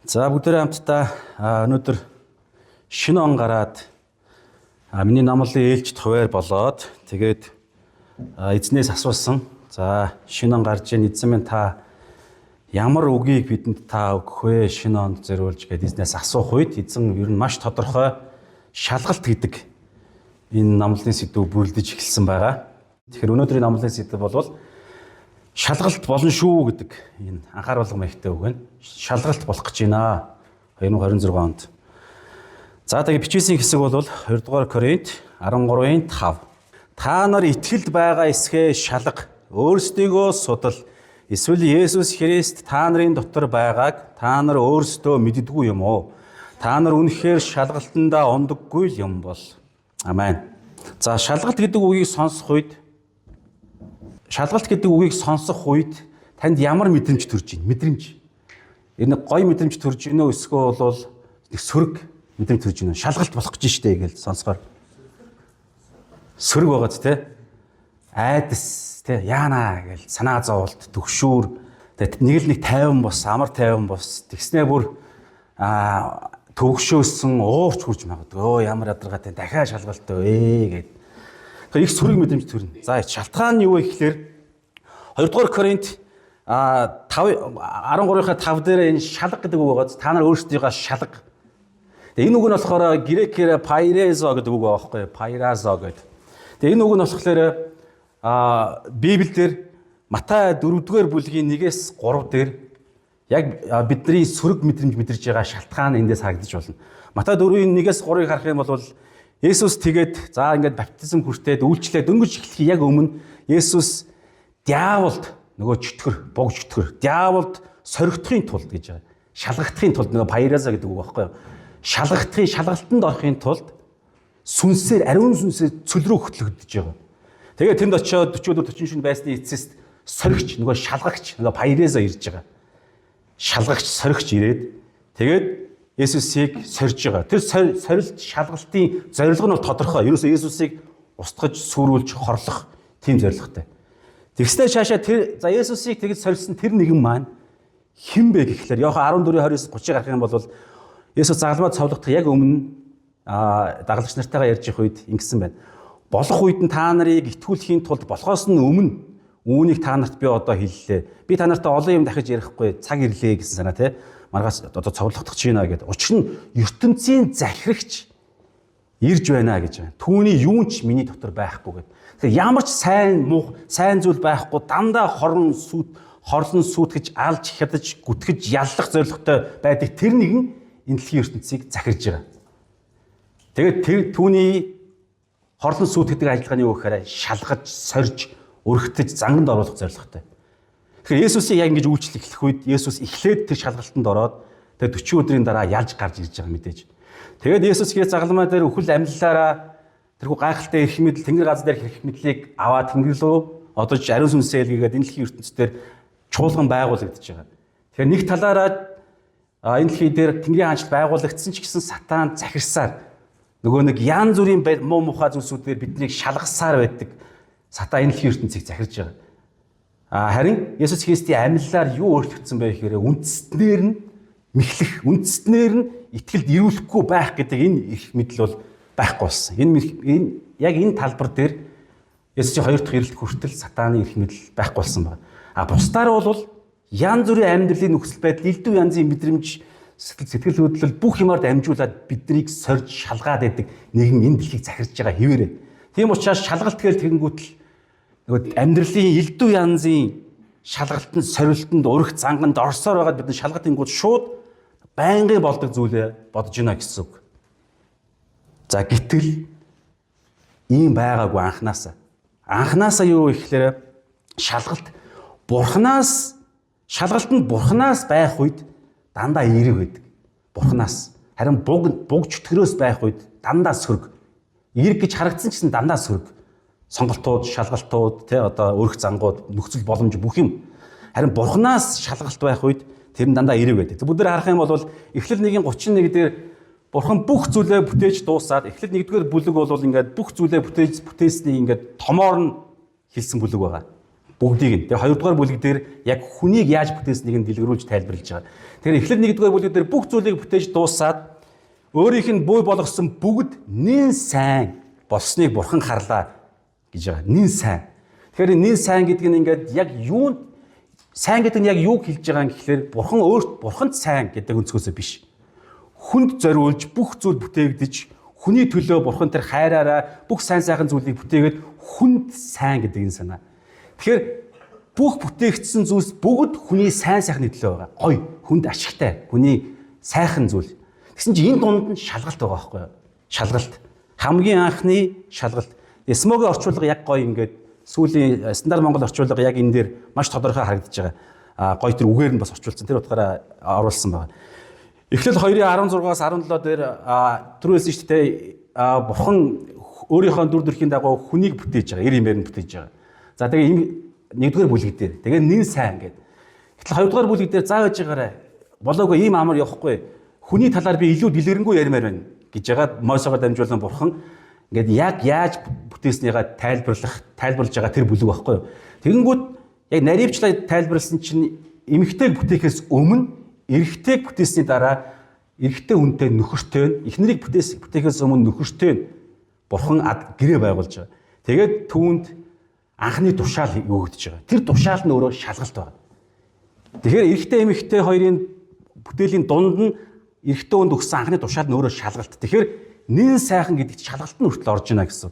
За бүгдээрээ хамтдаа өнөөдөр шинэ он гараад миний номлын ээлжид хуваар болоод тэгээд эзнээс асуусан. За шинэ он гарч ийн эзэн минь та ямар үгийг бидэнд та өгөх вэ? Шинэ онд зориулж гээд эзнээс асуух үед эзэн ер нь маш тодорхой шалгалт гэдэг энэ номлын сэдвийг бүрлдэж эхэлсэн байгаа. Тэгэхээр өнөөдрийн номлын сэдв бол шалгалт болно шүү гэдэг энэ анхааруулга маягтай үг байна. Шалгалт болох гэж байна 2026 онд. За тэгээд бичсэн хэсэг бол 2 дугаар Коринт 13-ийн 5. Та нар итгэлд байгаа эсхээ шалга, өөрсдийгөө судал. Эсвэл Есүс Христ та нарын дотор байгааг та нар өөрсдөө мэддэггүй юм уу? Та нар үнэхээр шалгалтандаа ондоггүй юм бол. Амен. За шалгалт гэдэг үгийг сонсох үед танд ямар мэдрэмж төрж байна? Мэдрэмж. Энэ гой мэдрэмж төрж гинөө эсвэл бол нэг сөрөг мэдрэмж төрж гинөө. Шалгалт болох гэж штэ гэж сонсохоор. Сөрөг байгааз те. Айдас те яана гэж санаа зоволт төгшүүр. Тэгээд нэг тайван бос, амар тайван бос. Тэгснээ бүр төгшөөсөн уурч хурж магадгүй. Ямар ядаргаатай дахиад шалгалт вэ гэд. Тэгэхээр их сөрөг мэдрэмж төрнө. За шалтгаан нь юу вэ гэхээр 2 дугаар Коринт 13-5 дээр энэ шалга гэдэг үг байгааз та нар өөрсдийгөө шалга. Тэгээ энэ үг нь болохоор грекээр пайрезо гэдэг үг байгаа байхгүй юу? Пайразо гэдэг. Тэгээ энэ үг нь болохоор Библиэлд Матай 4-р бүлгийн 1-3 дээр яг бидний сөрөг мэдрэмж мэдэрж байгаа шалтгаан эндээс харагдаж болно. Матай 4-ийн 1-3-ыг харах юм бол Есүс тэгээд за ингээд баптизм хүртээд үйлчлээд дөнгөж эхлэх яг өмнө Есүс диаволд нөгөө чөтгөр, диаволд соригдохын тулд гэж байгаа. Шалгагдахын тулд нөгөө пайраза гэдэг үг байхгүй юу? Шалгалтанд орохын тулд ариун сүнсээр цөл рүү хөтлөгдөж байгаа. Тэгээд тэнд очиод 40 шин байсны эцэст соригч, нөгөө шалгагч, нөгөө пайраза ирж байгаа. Шалгагч, соригч ирээд тэгээд Есүсийг сорж байгаа. Тэр сорилт шалгалтын зорилго нь бол тодорхой. Ерөөсөө Есүсийг устгаж, сүрүүлж, хорлох тийм зорилготой. Тэгснээр шаашаа за Есүсийг тэгж сорилсан тэр нэгэн маань хэн бэ гэхлээр Иохан 14:29-30-ыг харах юм бол Есүс загалмай цовлогдох яг өмнө дагалгч нартайгаа ярьж их үед ингэсэн байна. Болох үед нь та нарыг итгүүлэхийн тулд болохоос нь өмнө үүнийг та нарт би одоо хэллээ. Би та нартай олон юм дахиж ярихгүй цаг ирлээ гэсэн санаа тий. Маргаас одоо цовлогдох гэж байна гэдэг. Учир нь ертөнцийн захирагч ирж байна гэж байна. Түүний юун ч миний дотор байхгүй гэдэг. Тэгэхээр ямар ч сайн зүйл байхгүй дандаа хорлон сүйтгэж алж хядаж гүтгэж яллах зорилготой байдаг тэр нэгэн энэ дэлхийн ертөнцийг захирж байгаа. Тэгээд түүний хорлон сүйтгэдэг ажиллагааны юу гэхээр шалгаж, сорж, өргөтөж, занганд оруулах зорилготой. Тэгэхээр Есүсийг яг ингэж үйлчлэх эхлэх үед Есүс эхлээд тэр шалгалтанд ороод тэгээд 40 өдрийн дараа ялж гарч ирж байгаа мэдээж. Тэгээд Есүс гээд загалмай дээр үхэл амьдлаараа тэрхүү гайхалтай эрх мэдэл Тэнгэр газар дээр эрх мэдлийг аваад Тэнгэр рүү одож ариун сүнсээ илгээгээд энэ дэлхийн ертөнцийн чуулган байгуулагдаж байгаа. Тэгэхээр нэг талаараа энэ дэлхий дээр Тэнгэрийн хаанчлал байгуулагдсан ч гэсэн сатан захирсаар нөгөө нэг янз бүрийн муу мухай зүйлсүүдээр биднийг шалгасаар байдаг. Сатан энэ дэлхийн ертөнцийг захирж байгаа. Харин Есүс Христийн амьлалаар юу өөрчлөгдсөн бэ гэхээр үндэстнээр нь мэхлэх, үндэстнээр нь итгэлд ирүүлэхгүй байх гэдэг энэ эрх мэдэл бол байхгүй болсон. Яг энэ талбар дээр Есүсийн 2 дахь ирэлт хүртэл сатааны эрх мэдэл байхгүй болсон байна. Бусдаар бол янз бүрийн амьдралын нөхцөл байдал, элдв янзын мэдрэмж, сэтгэл хөдлөл бүх юмар дамжуулаад биднийг сорж шалгаад байдаг нэгэн энэ дэлхийг захирж байгаа хэвээрээ. Тийм учраас шалгалт гээл тэгэнгүүтэл амьдралын элдв янзын шалгалтанд, сорилтонд, урагт занганд орсоор байгаад бид шалгалт ингууд шууд байнгын болдог зүйлээ бодож байна гэсэн үг. За гэтэл ийм байгаагүй анханасаа. Анханасаа юу гэхээр шалгалтанд бурхнаас байх үед дандаа эерэг байдаг. Бурхнаас. Харин буг чөтгөрөөс байх үед дандаа сөрөг. Эерэг гэж харагдсан ч гэсэн дандаа сөрөг. Сонголтууд, шалгалтууд, өрх зангууд, нөхцөл боломж бүх юм. Харин бурхнаас шалгалт байх үед тэр нь дандаа эерэг байдаг. Бүгдээр харах юм бол Эхлэл 1:31 дээр бурхан бүх зүйлээ бүтээж дуусаад Эхлэл 1-р бүлэг бол ингээд бүх зүйлээ бүтээсний ингээд томоор нь хэлсэн бүлэг байгаа. Бүгдийг нь. Тэгээ хоёрдугаар бүлэг дээр яг хүнийг яаж бүтээснийг нь дэлгэрүүлж тайлбарлаж байгаа. Тэгэхээр эхлээд нэгдүгээр бүлэг дээр бүх зүйлийг бүтээж дуусаад өөрийнх нь бий болгосон бүгд нэн сайн болсныг бурхан харлаа гэж байгаа. Нэн сайн. Тэгэхээр нэн сайн гэдэг нь ингээд яг юу сайн гэдэг нь яг юу хэлж байгаа юм гэхлээр бурхан өөрт бурханд сайн гэдэг өнцгөөсөө биш. Хүнд зориулж бүх зүйл бүтээгдэж хүний төлөө бурхан тэр хайраараа бүх сайн сайхан зүйлийг бүтээгээд хүнд сайн гэдэг энэ санаа. Тэгэхээр бүх бүтээгдсэн зүйлс бүгд хүний сайн сайхны төлөө байгаа. Гоё, хүнд ашигтай, хүний сайхан зүйл. Тэгсэн чинь энэ дунд нь шалгалт байгаа байхгүй юу? Шалгалт. Хамгийн анхны шалгалт. Смогийн орчуулга яг гоё ингээд сүүлийн стандарт монгол орчуулга яг энэ дээр маш тодорхой харагдаж байгаа. Гоё тэр үгээр нь бас орчуулсан. Тэр утгаараа оруулсан байгаа. Эхлэл 2:16-аас 17 дээр түрүүлсэн шүү дээ. Бурхан өөрийнхөө дүр төрхийн дагуу хүнийг бүтээж байгаа. Эр имээр нь бүтээж байгаа. За тэгээ нэгдүгээр бүлэг дээр. Тэгээ нэн сайн гэдэг. Гэтэл хоёрдугаар бүлэг дээр зааж байгаарай. Болоогүй ийм амар явахгүй. Хүний талаар би илүү дэлгэрэнгүй ярмаар байна гэж яагаад Мосеогоор дамжуулан бурхан ингээд яг яаж бүтээснийгаа тайлбарлаж байгаа тэр бүлэг байхгүй юу. Тэгэнгүүт яг наривчлаа тайлбарласан чинь эмэгтэйг бүтээхээс өмнө эрэгтэйг бүтээсний дараа эрэгтэй хүнтэй нөхөртэй эхнэрийг бүтээхээс өмнө нөхөртэй бурхан гэрээ байгуулж байгаа. Тэгээд түүнд анхны тушаал өгөгдөж байгаа. Тэр тушаал нь өөрөө шалгалт байна. Тэгэхээр эрэгтэй эмэгтэй хоёрын бүтээлийн дунд нь эрэгтэй хүнд өгсөн анхны тушаал нь өөрөө шалгалт. Тэгэхээр нэн сайхан гэдэг шалгалт нь хүртэл орж ийнэ гэсэн.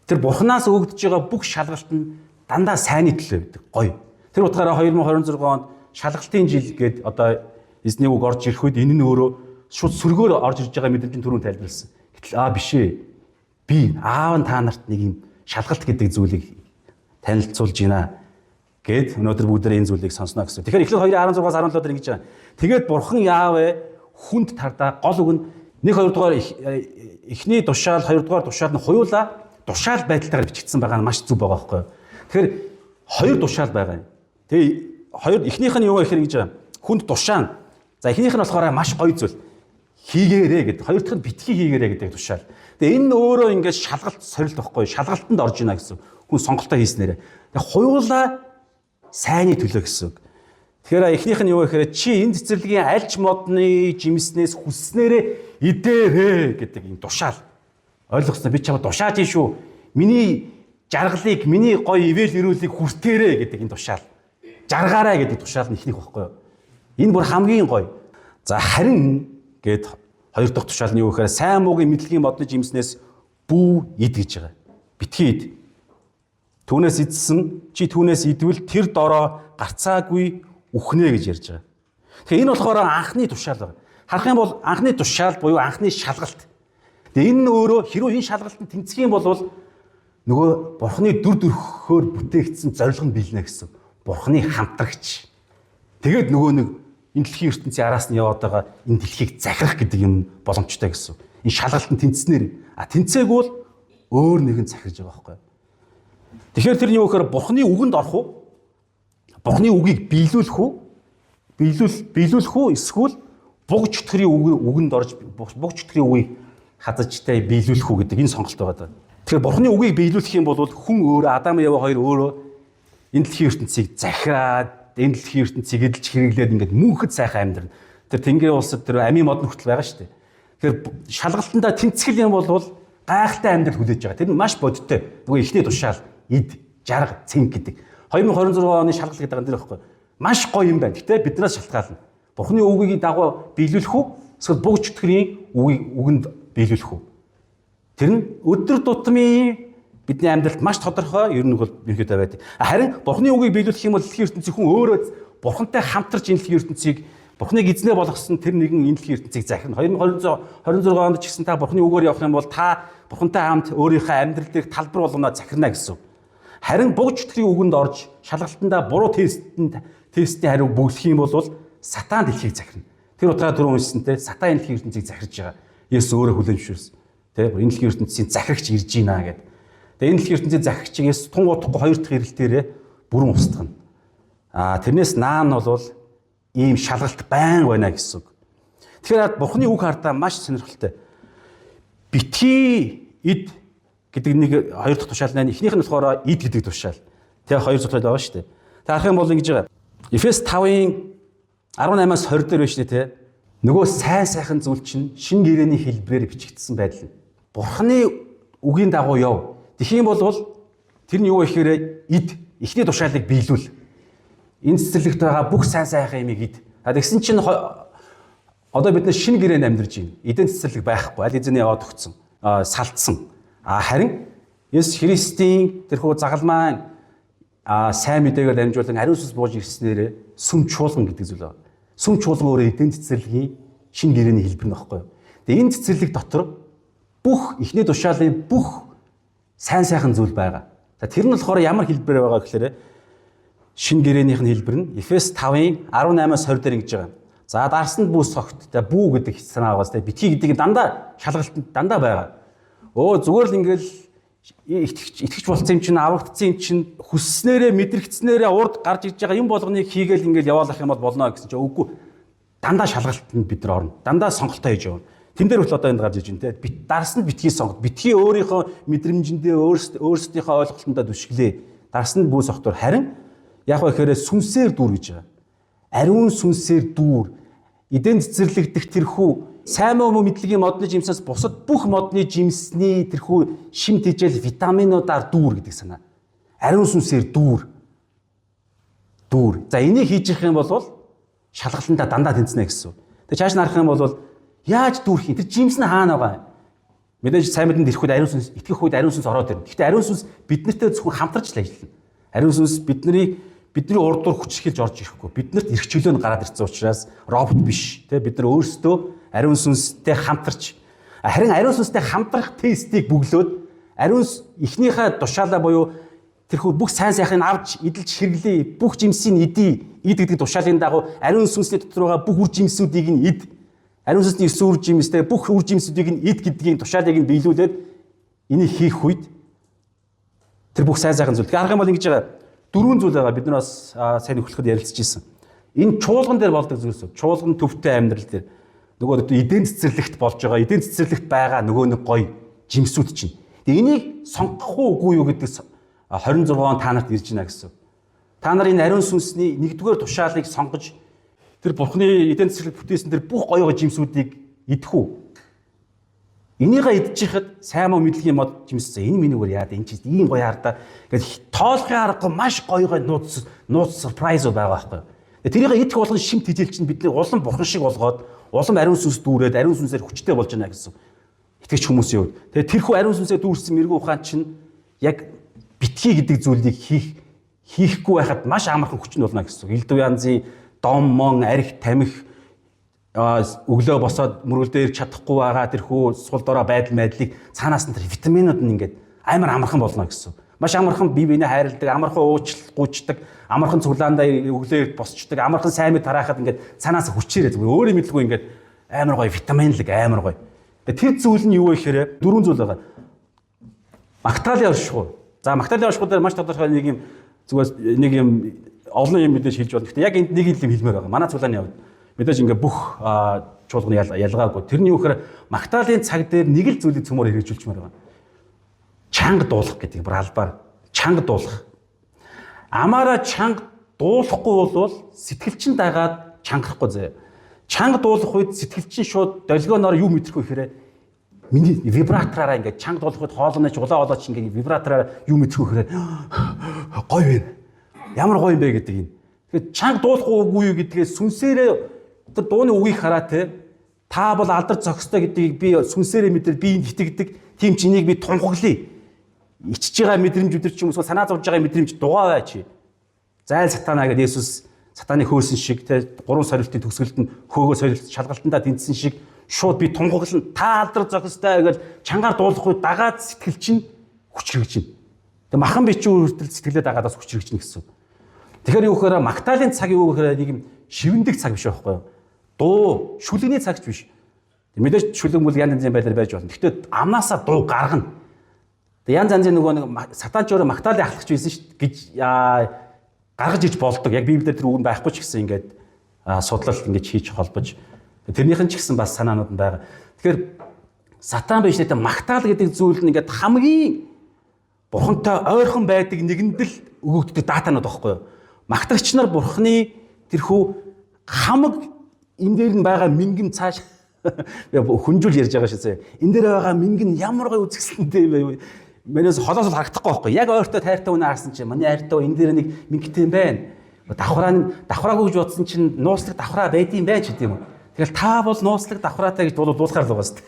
Тэр бурханаас өгөгдөж байгаа бүх шалгалт нь дандаа сайнны төлөө байдаг. Гоё. Тэр утгаараа 2026 онд шалгалтын жил гээд одоо эзний үг орж ирэх үед энэ нь өөрөө шууд сөргөөр орж ирж байгаа мэдрэмжийн түрүүнд тайлбарласан. Гэтэл биш ээ. Би аав нь та нарт нэг юм шалгалт гэдэг зүйлийг танилцуулж байна гэд өнөөдөр бүгдээ энэ зүйлийг сонсно гэсэн. Тэгэхээр эхлээд 2:16-аас 17 дээр ингэж байгаа. Тэгээд бурхан Яавэ хүнд тардаа гол үг нь нэг хоёрдугаар эхний тушаал хоёрдугаар тушаал нь хуйлаа тушаал байдалтайгаар бичигдсэн байгаа нь маш зүг байгаа байхгүй юу. Тэгэхээр хоёр тушаал байгаа юм. Тэгээ эхнийх нь юу гэхээр ингэж байгаа. Хүнд тушаан. За эхнийх нь болохоор маш гоё зүйл. Хийгээрээ гэдэг. Хоёр дахь нь битгий хийгээрээ гэдэг тушаал. Тэгээ энэ өөрөө ингээд шалгалт сорилт байхгүй юу. Шалгалтанд орж ийнэ гэсэн. Хүн сонголтоо хийснээрээ. Тэгээ хуйлаа сайнны төлөө гэсэн. Тэгэхээр эхнийх нь юу гэхээр чи энэ цэцэрлэгийн аль ч модны жимснээс хүсснээрээ идээрээ гэдэг энэ тушаал. Ойлгосноо би чамд тушааж ийн шүү. Миний жаргалыг, миний гоё ивэл ирүүлийг хүртээрээ гэдэг энэ тушаал. Жаргаарай гэдэг тушаал нь ихнийх байхгүй юу. Энэ бүр хамгийн гоё. За харин гэд хоёр дахь тушаал нь юу гэхээр сайн муугийн мэдлэгийн модны жимснээс бүү ид гэж байгаа. Битгий ид. Түүнээс идсэн чи түүнээс идвэл тэр дороо гарцаагүй үхнэ гэж ярьж байгаа. Тэгэхээр энэ болохоор анхны тушаал байна. Харах юм бол анхны тушаал буюу анхны шалгалт. Тэгээ энэ өөрөө хэрвээ энэ шалгалтанд тэнцэх юм бол нөгөө бурхны дүр төрхөөр бүтээгдсэн зорилго нь биелнэ гэсэн. Бурхны хамтрагч. Тэгээд нөгөө нэг энэ дэлхийн ертөнцийн араас нь яваад байгаа энэ дэлхийг захирах гэдэг юм боломжтой гэсэн. Энэ шалгалтанд тэнцснээр тэнцээг бол өөр нэгэн захирж байгаа байхгүй. Тэгэхээр тэр нь юу гэхээр бурхны үгэнд орох уу? Бурхны үгийг биелүүлэх үү? Биелүүлэх үү? Эсвэл буг чөтгөрийн үгэнд орж буг чөтгөрийн үгийг хазажтай биелүүлэх үү гэдэг энэ сонголт байгаа. Тэгэхээр бурхны үгийг биелүүлэх юм бол хүн өөрөө Адам Ява хоёр өөрөө энэ дэлхийн ертөнцийг захираад энэ дэлхийн ертөнцийг эдэлж хэрэглээд ингээд мөнхөд сайхан амьдрна. Тэр Тэнгэрийн улсад тэр амийн мод нүртэл байгаа шүү дээ. Тэгэхээр шалгалтандаа тэнцгэл юм бол гайхалтай амьдрал хүлээж байгаа. Тэр нь маш бодиттой. Нөгөө ихний тушаал, эд, жарга, цэнг гэдэг. 2026 оны шалгалт гэдэг энэ байхгүй. Маш гоё юм байна. Гэтэ биднээс шалтгаална. Бурхны үгийг дагуу биелүүлэх үү? Эсвэл буг чөтгөрийн үгэнд биелүүлэх үү? Тэр нь өдөр тутмын бидний амьдралд маш тодорхой ер нь бол ерөөдөө байдаг. Харин бурхны үгийг биелүүлэх юм бол дэлхийн ертөнцийн хүн өөрөө бурхантай хамтарч энэ дэлхийн ертөнцийг бурхныг эзнээ болгосон тэр нэгэн энэ дэлхийн ертөнцийг захирна. 2026 онд ч гэсэн та бурхны үгээр явах юм бол та бурхантай хамт өөрийнхөө амьдрал дээрх талбар болгоноо захирна гэсэн. Харин буг чөтгөрийн үгэнд орж шалгалтандаа буруу тестийн хариу бүглэх юм бол сатан дэлхийг захирна. Тэр утгаараа түрүүн хэлсэнтэй сатан энэ дэлхийн ертөнцийг захирж байгаа. Есүс өөрөө хүлээн зөвшөөрсөн. Тэ энэ дэлхийн ертөнцийн захирагч ирж байна гэдэг. Тэгээ энэ дэлхийн ертөнцийн захирагчийг Есүс тун утгагүй хоёр дахь ирэлтээрээ бүрэн устгана. Тэрнээс наан бол ийм шалгалт байн байна гэсэн үг. Тэгэхээр бурхны үг хардаа маш сонирхолтой. Битгий эд гэдэг нэг хоёр дахь тушаал байна. Эхнийх нь болохоор эд гэдэг тушаал. Тэ хоёр цогцол байгаа шүү дээ. Та харах юм бол ингэж байгаа. Эфес 5-ын 18-аас 20 дээр байна шүү дээ, тэ. Нөгөө сайн сайхан зүйл чинь шин гэрээний хэлбэрээр бичигдсэн байдал нь. Бурхны үгийн дагуу яв. Тэгэх юм бол тэр нь юу вэ гэхээр эд эхний тушаалыг биелүүл. Энэ цэцэрлэгт байгаа бүх сайн сайхан юмыг эд. Тэгсэн чинь одоо бид нар шинэ гэрээнд амьдарч байна. Эдийн цэцэрлэг байхгүй. Аль эзэний яваад өгсөн. Салцсан. Харин Есүс Христийн тэрхүү загалмайн сайн мэдээгээр дамжуулан ариун сүнс бууж ирснээр сүм чуулган гэдэг зүйл байна. Сүм чуулган өөрөө эдийн цэцэрлэгийн шинэ гэрээний хэлбэр нь баггүй юу. Тэгээ энэ цэцэрлэг дотор бүх эхний тушаалын бүх сайн сайхан зүйл байгаа. За тэр нь болохоор ямар хэлбэрээр байгаа гэхээр шинэ гэрээнийх нь хэлбэр нь Эфес 5-ын 18-аас 20 дээр ингэж байгаа. За дарсанд бүү согт. Бүү гэдэг санаа байгаас битгий гэдэг дандаа шалгалтанд дандаа байгаа. Зүгээр л ингээл итгэж болсон юм чинь аврагдсан юм чинь хүсснээрээ мэдрэгдснээрээ урд гарч ирж байгаа юм болгоныг хийгээл ингээл яваалах юм бол болно гэсэн чинь үгүй. Дандаа шалгалтанд бид нар орно. Дандаа сонголтоо хийж явна. Тэн дээр бол одоо энд гарч иж байна те. Дарсанд битгий сонгот. Битгий өөрийнхөө мэдрэмжэндээ өөрсдийнхөө ойлголтондоо түшгэлээ. Дарсанд бүү согтор харин яг ба гэхээр сүнсээр дүүр гэж байгаа. Ариун сүнсээр дүүр. Эдийн цэцэрлэгдэх тэрхүү сайн муу мэдлэгийн модны жимсээс бусад бүх модны жимсний тэрхүү шим тэжээл витаминуудаар дүүр гэдэг санаа. Ариун сүнсээр дүүр. За энийг хийж явах юм бол шалгалтандаа дандаа тэнцэнэ гэсэн. Тэгээ чааш нарах юм бол яаж дүүрх юм? Тэр жимс нь хаана байгаа? Мэдээж сайн мэдэнд ирэхэд ариун сүнс итгэх үед ариун сүнс ороод ирнэ. Гэхдээ ариун сүнс биднэртэй зөвхөн хамтарч л ажиллана. Ариун сүнс бидний урдуур хүчрхийлж орж ирэхгүй. Биднэрт эрх чөлөө нь гараад ирсэн учраас робот биш. Тэ бид нар өөрсдөө ариун сүнстэй хамтарч харин ариун сүнстэй хамтрах тестийг бүглөөд ариун эхнийхээ тушаалаа буюу тэрхүү бүх сайн сайхыг авч эдэлж хэрэглэе. Бүх жимсийг эд гэдэг тушаалын дагуу ариун сүнсний дотор байгаа бүх үр жимсүүдийг нь эд. Ариун сүнсний 9 үр жимстэй бүх үр жимсүүдийг нь эд гэдгийн тушаалыг нь биелүүлээд энийг хийх үед тэр бүх сайн сайхан зүйл. Арга юм бол ингэж байгаа. 4 зүйл байгаа. Бид нар бас сайн нөхөлөхөд ярилцж ирсэн. Энэ чуулган дээр болдог зүйлс. Чуулган төвтэй амьдрал дээр нөгөө эдийн цэцэрлэгт болж байгаа. Эдийн цэцэрлэгт байгаа нөгөө нэг гоё жимсүүд чинь. Тэгээ энийг сонгох уугүй юу гэдэг 26 он та нарт ирж байна гэсэн. Та нар энэ ариун сүнсний 1-р тушаалыг сонгож тэр Бурхны эдийн цэцэрлэг бүтээсэн тэр бүх гоё жимсүүдийг идэх үү? Энийгээ идэж хахад сайн муу мэдлэгийн мод жимсээ энэ минийгээр яад энэ чинь ийм гоё хардаа гэж тоолохын аргагүй маш гоё нууц сюрприз байгаа байхгүй. Тэрийг идэх болгон шим тэжээл чинь бидний улам Бурхан шиг болгоод улам ариун сүнс дүүрээд ариун сүнсээр хүчтэй болж байна гэсэн. Итгэж хүмүүсийн хувьд. Тэгээ тэрхүү ариун сүнсээр дүүрсэн мэрэгүү ухаан чинь яг битгий гэдэг зүйлийг хийхгүй байхад маш амархан хүчтэй болно гэсэн. Элдв янзын дом мон арх тамхи өглөө босоод мөргөлдөө ирж чадахгүй байгаа тэрхүү сул дорой байдлыг цаанаас нь тэр витаминууд нь ингээд амар амархан болно гэсэн. Маш амархан бие биенээ хайрладаг, амархан уучлалгүйчдэг, амархан цуглаандаа өглөө босчдаг, амархан сайн мэд тараахад ингээд цаанаас хүчээрээ өөрөө мэдлгүй ингээд амар гоё витаминлэг амар гоё. Тэр зүйл нь юу вэ гэхээр 4 зүйл байгаа. Магтаалын оршихуй. За магтаалын оршихуй дээр маш тодорхой нэг юм зүгээр нэг юм олон юм мэдээж хэлж болно. Гэхдээ яг энд нэг юм хэлмээр байгаа. Манай цуглааны явд мэдээж ингээ бүх чуулганы ялгаагүй. Тэрний юу гэхээр магтаалын цаг дээр нэг л зүйлийг цөмөр хэрэгжүүлчмээр байгаа. Чанга дуулах гэдэг бүр албаар чанга дуулах. Амаараа чанга дуулахгүй бол сэтгэлчин дагаад чангахгүй заяа. Чанга дуулах үед сэтгэлчин шууд долгионоор юу мэдрэх вэ гэхээр миний вибратораараа ингээ чанга дуулах үед хоолойч улаа чи ингээ вибратораараа юу мэдрэх вэ гэхээр гоё байна. Ямар гоё юм бэ гэдэг юм. Тэгэхээр чанга дуулахгүй юу гэдгээ сүнсээрээ тэр дууны үгийг хараа та бол алдар зохистой гэдгийг би сүнсээрээ мэдрээд би энд итгэдэг. Тийм ч энийг би тунхаглая. Ичж байгаа мэдрэмжүүдэр ч юм уу санаа зовж байгаа мэдрэмж дугаа бай чи. Зайл сатанаа гэдэг Есүс сатаны хөөсөн шиг 3 сорилтын төгсгөлд нь хөөгөө сорилт шалгалтандаа тэнцсэн шиг шууд би тунхаглана. Та алдар зохистой гэж чангаар дуулах үед дагаад сэтгэл чинь хүчрэгжинэ. Тэгээ махан бичүү хүртэл сэтгэлээ дагаадаас хүчрэгжинэ гэсэн. Тэгэхээр юу гэхээр магтаалын цаг юу гэхээр нэг юм шивэндэг цаг биш байхгүй юу? Дуу, шүлэгний цагч биш. Мэдээж шүлэг мөл янз янзын байдлаар байж болно. Гэхдээ амнаасаа дуу гаргана. Тэгээ янз янзын нөгөө нэг сатанч өөрөө магтаалын ахлагч байсан шүү гэж гаргаж иж болдог. Яг Библиэр тэр үг нь байхгүй ч гэсэн ингээд судлалт ингэж хийж холбож тэрнийх нь ч гэсэн бас санаанууд нь байгаа. Тэгэхээр сатан биш нэ магтаал гэдэг зүйл нь ингээд хамгийн Бурхантай ойрхон байдаг нэгэнд л өгөгддөг датанууд байхгүй юу? Магтагч нар Бурханы тэрхүү хамаг энэ дээр нь байгаа мингэн цааш хүнжүүл ярьж байгаа шээ. Энэ дээр байгаа мингэн ямар гоё үзэсгэлэнтэй вэ? Манайс холоос л харагдахгүй байхгүй. Яг ойртой тайртай үнэ харсан чинь манай хайртай энэ дээр нэг мингэнтэй юм байна. Давхраагүй гэж бодсон чинь нууцлаг давхраа байдсан байж гэдэг юм. Тэгэл та бол нууцлаг давхраатай гэж дуулахаар л байгаа шүү дээ.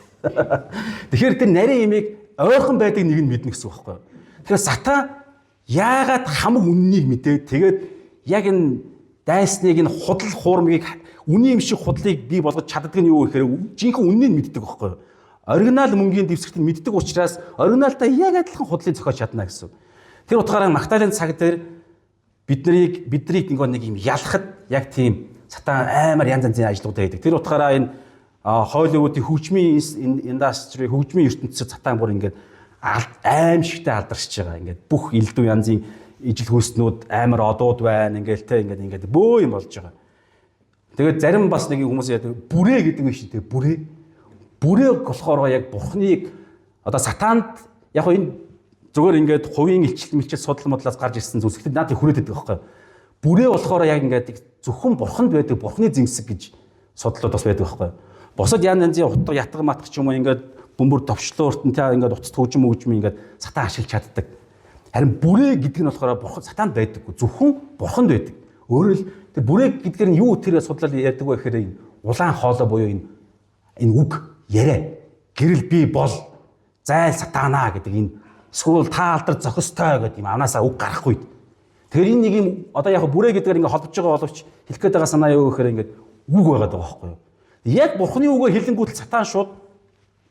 Тэгэхээр тэр нарийн имийг ойрхон байдаг нэг нь мэднэ гэсэн үг байхгүй. Тэгэхээр сатан яагаад хамаг үннийг мэдээ тэгээд яг энэ дайсныг энэ худал хуурмыг үнийн юм шиг худлыг бий болгож чаддаг нь юу гэхээр жинхэнэ үннийг мэддэг байхгүй. Оригинал мөнгөний дэвсгэрт нь мэддэг учраас оригиналтай яг адилхан худлыг зохиож чадна гэсэн. Тэр утгаараа Магдалины цаг дээр биднийг нэг юм ялахад яг тийм сатан амар янз янзын ажлууд хийдэг. Тэр утгаараа энэ Холливуудын хөгжмийн индастри, хөгжмийн ертөнцид сатан бүр ингээд аимшигтай алдаршиж байгаа. Ингээд бүх элдв янзын ижил хүйснүүд амар одууд байна. Ингээд бөө юм болж байгаа. Тэгээд зарим бас нэг хүмүүс яадаг бүрээ гэдэг юм шиг тэг бүрээ болохоор яг Бурхныг одоо сатаанд яг энэ зөвхөн ингээд хувийн илчилт судлал модлоос гарч ирсэн зүйлс. Гэтэл надад хүрээд байдаг байхгүй. Бүрээ болохоор яг ингээд зөвхөн Бурханд байдаг Бурхны зэмсэг гэж судлууд бас байдаг байхгүй. Босод янз янзын утга ятга матх ч юм уу ингээд бөмбөр товчлоо өртөн тэ ингээд уцт хөгжим ингээд сатан ашиглаж чаддаг. Харин бүрээ гэдэг нь болохоор Бурхан сатаанд байдаггүй. Зөвхөн Бурханд байдаг. Өөрөөр хэл тэр бүрээ гэдгээр нь юу тэр судлал ярьдаг вэ гэхээр энэ улаан хоолой буюу энэ үг яриа гэрэл би бол зайл сатанаа гэдэг энэ эсвэл та алдар зохистой гэдэг юм анаасаа үг гарахгүй. Тэгэхээр энэ нэг юм одоо яг бүрээ гэдгээр ингээд холбож байгаа боловч хэлэх гээд байгаа санаа юу гэхээр ингээд үг байгаад байгаа байхгүй юу? Яг Бурхны үгээр хэлэнгүүт сатан шууд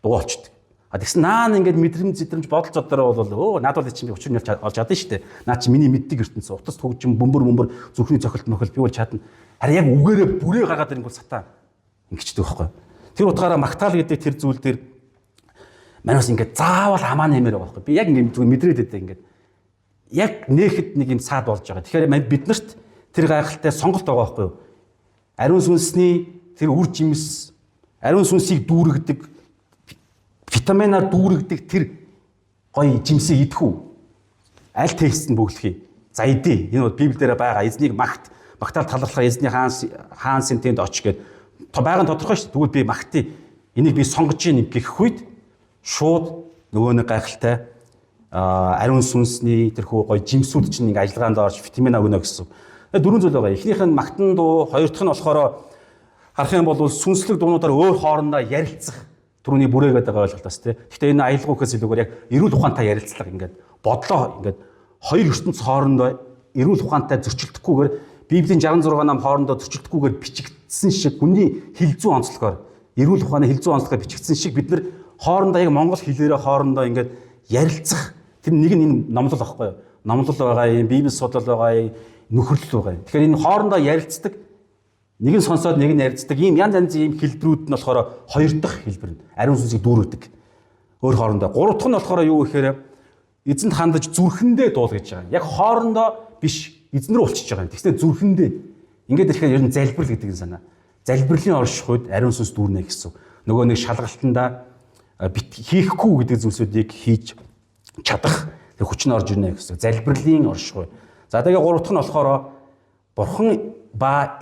дуулчдаг. Тэгсэн наан ингээд мэдрэмж бодол зодороо бол надад чинь учир нь олж чадна шүү дээ. Наа чи миний мэддэг ертөнц утас төгжим бөмбөр зүрхний цохилт мохил би бол чадна. Харин яг үгээрээ бүрээ гаргаад ирэнгүүт сатан ингэчдэг байхгүй. Тэр утгаараа Магдал гэдэг тэр зүйл дээр манайс ингээд заавал хамаа нэмэр байгаа байхгүй. Би яг ингээд зүгээр мэдрээд байдаг ингээд яг нээхэд нэг юм саад болж байгаа. Тэгэхээр биднэрт тэр гайхалтай сонголт байгаа байхгүй юу? Ариун сүнсний тэр үр жимс, ариун сүнсийг дүүргдэг витаминаар дүүргдэг тэр гоё жимсээ идэх үү? Аль текст нь бөглөхий. За идэ. Энэ бол Библиэлд байгаа. Эзнийг магтаал таларлах эзний хаан сэнтэнд оч гээд байгаан тодорхой шүү дээ. Тэгвэл би магтъя. Энийг би сонгож ийн гэх үед шууд нөгөө нэг гайхалтай ариун сүнсний тэрхүү гоё жимсүүд чинь нэг ажиллагаанд орж витамин өгнө гэсэн. Дөрвөн зүйл байгаа. Эхнийх нь магтан дуу, хоёр дахь нь болохоор харах юм бол сүнслэг дуунуудаар өөр хоорондоо ярилцах түрүүний бүрээ гэдэг ойлголт бас тий. Гэхдээ энэ аялгаугаас илүүгээр яг эрүүл ухаантай ярилцлага ингээд бодлоо ингээд хоёр ертөнц хоорондоо эрүүл ухаантай зөрчилдөхгүйгээр Библийн 66 нам хоорондоо зөрчилдөхгүйгээр бичигдсэн шиг хүний хэл зүйн онцлогоор эрүүл ухааны хэл зүйн онцлогоор бичигдсэн шиг бид нар хоорондоо яг монгол хэлээрээ хоорондоо ингээд ярилцах тэр нэг нь энэ номлол байхгүй юу? Номлол байгаа юм, Библи судлал байгаа юм, нөхөрлөл байгаа юм. Тэгэхээр энэ хоорондоо ярилцдаг нэг нь сонсоод нэг нь ярьцдаг ийм янз янзын ийм хэлбэрүүд нь болохоор хоёр дахь хэлбэр нь ариун сүнсийг дүүргэдэг. Өөр хоорондоо. Гурав дахь нь болохоор юу гэхээр эзэнд хандаж зүрхэндээ дуул гэж байгаа. Яг хоорондоо биш эзэн рүү уулчиж байгаа юм. Тэгснэ зүрхэндээ ингээд ирэхээр ер нь залбирал гэдэг нь санаа. Залбирлын орших үед ариун сүнс дүүрнэ гэсэн. Нөгөө нэг шалгалтандаа хийхгүй гэдэг зүйлсүүдийг хийж чадах хүч нь орж ирнэ гэсэн. Залбирлын орших үе. За тэгээ гурав дахь нь болохоор Бурхан ба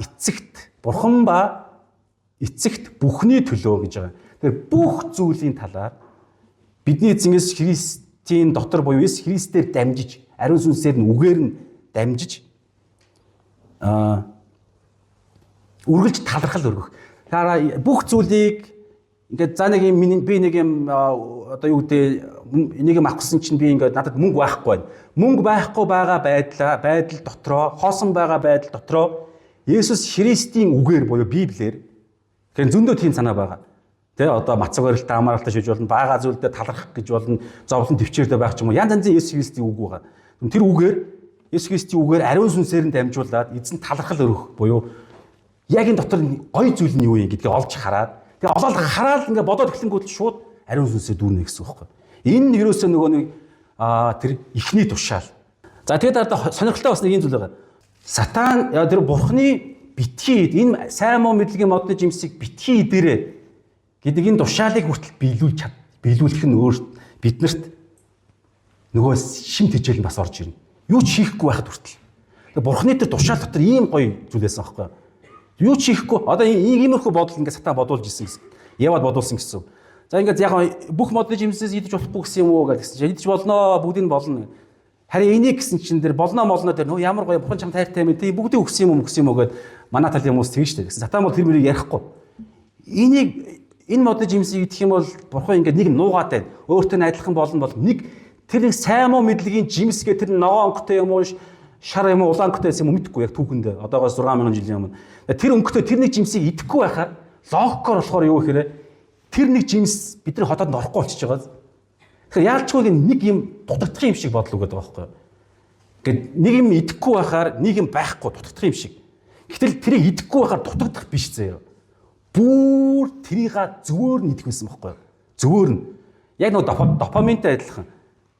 эцэгт бүхний төлөө гэж байгаа. Тэгэхээр бүх зүйлийн талаар бидний эзэн Христийн дотор буюу Есүс Христээр дамжиж, ариун сүнсээр нь үгээр нь дамжиж үргэлж талархал өргөх. Тэгэхээр бүх зүйлийг ингээд за нэг юм би нэг юм одоо юу гэдэг энийг авах гэсэн чинь би ингээд надад мөнгө байхгүй байна. Мөнгө байхгүй байгаа байдал дотроо, хоосон байгаа байдал дотроо Есүс Христийн үгээр буюу Библиэр тэгэхээр зөндөө тийм санаа байгаа. Тэ одоо мацаг барилтаа амааралтай шиж болно, бага зүйлдээ талархах гэж болно, зовлон төвчээртэй байх ч юм уу. Янз янзын Есүс Христийн үг байгаа. Тэр үгээр Есүс Христийн үгээр ариун сүнсээр нь дамжуулаад эзэн талархал өргөх буюу яг энэ дотор гоё зүйл нь юу юм гэдгийг олж хараад тэгээ олоод хараад ингээ бодоод эхлэнгүүт шууд ариун сүнсээ дүүрнэ гэсэн үг байхгүй. Энэ ерөөсөө нөгөө нэг тэр ихний тушаал. За тэгээд дараа сонирхолтой бас нэг юм зүйл байгаа. Сатан тэр Бурхны битгий энэ сайн муу мэдлэгийн модны жимсийг битгий дээрээ гэдэг энэ тушаалыг хүртэл биелүүлэх нь өөрт биднэрт нөгөө шимт хичээл нь бас орж ирнэ. Юу ч хийхгүй байхад хүртэл. Бурхны тэр тушаал дотор ийм гоё зүйлээсэн байхгүй. Юу ч хийхгүй одоо иймэрхүү бодол ингээд сатан бодуулж исэн гэсэн. Яваад бодуулсан гэсэн. За ингээд яг бүх модны жимсээс идэж болохгүй гэсэн юм уу гэсэн чинь идэж болноо бүгдийг нь болно. Харин энийг гэсэн чинь тэр болно тэр нөө ямар гоё бурхан чам тайртай юм тий бүгдийг өгсөн юм гэд манай талын хүмүүс тэгж штэ гэсэн. Сатан бол тэр мөрийг ярихгүй. Энэ модны жимсийг идэх юм бол бурхан ингээд нэг нуугаад байна. Өөртөө адилхан болно бол нэг тэр нэг сайн муу мэдлэгийн жимсгээ тэр ногоон өнгөтэй юм уу шар юм уу улаан өнгөтэй юм уу мэдэхгүй яг түүхэндээ одоогоос 6000 жилийн өмнө. Тэр өнгөтэй тэр нэг жимсийг идэхгүй байхаар логикоор болохоор юу гэхээр тэр нэг жимс бидний хотод орохгүй болчихж байгаа. Тэгэхээр яалчгүй нэг юм дутагдах юм шиг бодлоо гэдэг байгаа байхгүй. Ингээд нэг юм идэхгүй байхаар нэг юм байхгүй дутагдах юм шиг. Гэтэл тэрийг идэхгүй байхаар дутагдах биш заяа. Бүр тэрийг зөвөр нь идэх байсан байхгүй. Зөвөр нь. Яг нөгөө допаминтай адилхан.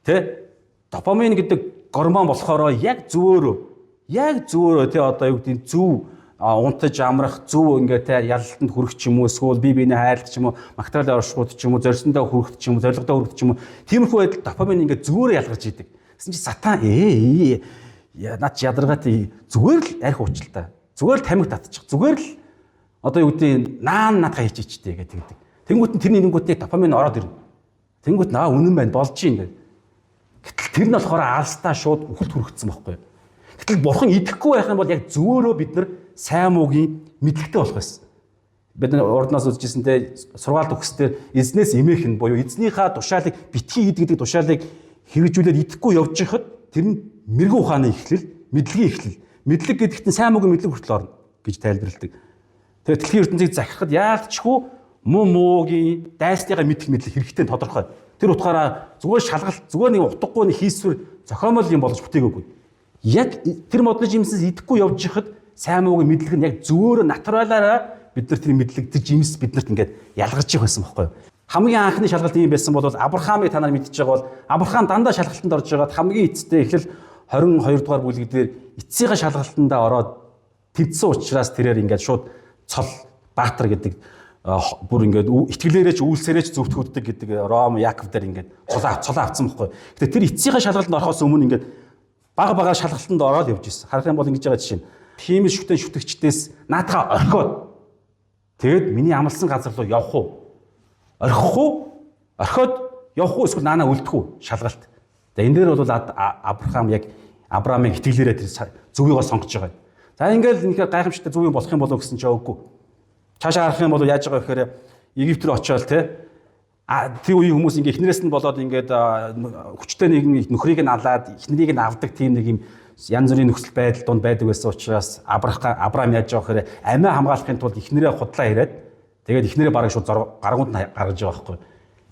Тэ? Допамин гэдэг гормон болохоор яг зөвөрөө тэ одоо юу гэдэг зөв унтаж амрах зөв ингээд тэ ялалтанд хүрэх ч юм уу эсвэл бие биенээ хайрлах ч юм уу магтаалын оршихуйд ч юм уу зорьсондоо хүрэх ч юм уу зорилгодоо хүрэх ч юм уу тиймэрхүү байдал допамин ингээд зөвөрөө ялгарч идэг. Гэсэн чи сатан над ядаргаатай зүгээр л арх уучлаа. Зүгээр л тамиг татчих. Зүгээр л одоо юу гэдэг наадхаа хийчихтэй гэдэг. Тэнгүүт нь тэрний нэнгүүтээ допамин ороод ирнэ. Тэнгүүт наа үнэн байна болж юм ингээд. Гэтэл тэр нь болохоор алстаа шууд үхэлд хүрэгдсэн байхгүй. Гэтэл бурхан идэхгүй байх юм бол яг зөвөрөө бид нар сайн муугийн мэдлэгтэй болох байсан. Бид нар урднаас үзчихсэнтэй сургаалт өгсдөр эзнээс эмээх нь буюу эзнийхээ тушаалыг битгий ид гэдэг тушаалыг хэрэгжүүлээд идэхгүй явж байхад тэр нь мэрэгэн ухааны эхлэл, мэдлэгийн эхлэл. Мэдлэг гэдэгт нь сайн муугийн мэдлэг хүртэл орно гэж тайлбарладаг. Тэгээд дэлхийн ертөнцийг захирахад яалтчгүй муугийн дайсныгаа мэдэх мэдлэг хэрэгтэй тодорхой. Тэр утгаараа зүгээр шалгалт зүгээр нэг утгагүй нэг хийсвэр зохиомол юм болж бүтээгээгүй. Яг тэр модны жимсээс идэхгүй явж байхад сайн муугийн мэдлэг нь яг зөвөр натуралаараа бид нар тэр мэдлэг тэр жимс биднэрт ингээд ялгарч их байсан байхгүй юу? Хамгийн анхны шалгалт ийм байсан бол Авраамыг та нар мэдчихэж байгаа бол Авраам дандаа шалгалтанд орж байгаад хамгийн эцэстээ эхлэл 22 дугаар бүлэг дээр эцсийнхээ шалгалтандаа ороод тэнцсэн учраас тэрээр ингээд шууд цол баатар гэдэг бүр ингээд итгэлээрээ ч үйлсээрээ ч зөвтгүүддэг гэдэг Ром Яков дээр ингээд цолоо авцсан байхгүй. Гэтэ тэр эцсийнхээ шалгалтанд орохоос өмнө ингээд бага шалгалтанд ороод явж ирсэн. Харах юм бол ингэж байгаа жишээ нь химийн шүтэн шүтгчдээс наадхаа орхиод тэгэд миний амласан газар руу явах уу? Орхих уу? Орхиод явах уу эсвэл наанаа үлдэх үү? Шалгалт. За энэ дээр бол Авраам яг Авраамыг итгэлээрээ тэр зөвийгөө сонгож байгаа. За ингээл үнэхээр гайхамшигтай зөв юм болох юм болов гэсэн ч яваагүй. Цаашаа харах юм бол яаж байгаа вэ гэхээр Египт рүү очиод тэр үеийн хүмүүс ингээ эхнэрээс нь болоод ингээд хүчтэй нэг нөхрийг нь алаад эхнэрийг нь авдаг тийм нэг юм янз бүрийн нөхцөл байдал донд байдаг байсан учраас Авраам яаж байгаа гэхээр амиа хамгаалахын тулд эхнэрээ худлаа ирээд тэгээд эхнэрээ бараг шууд гаргуунд нь гаргаж байгаа байхгүй.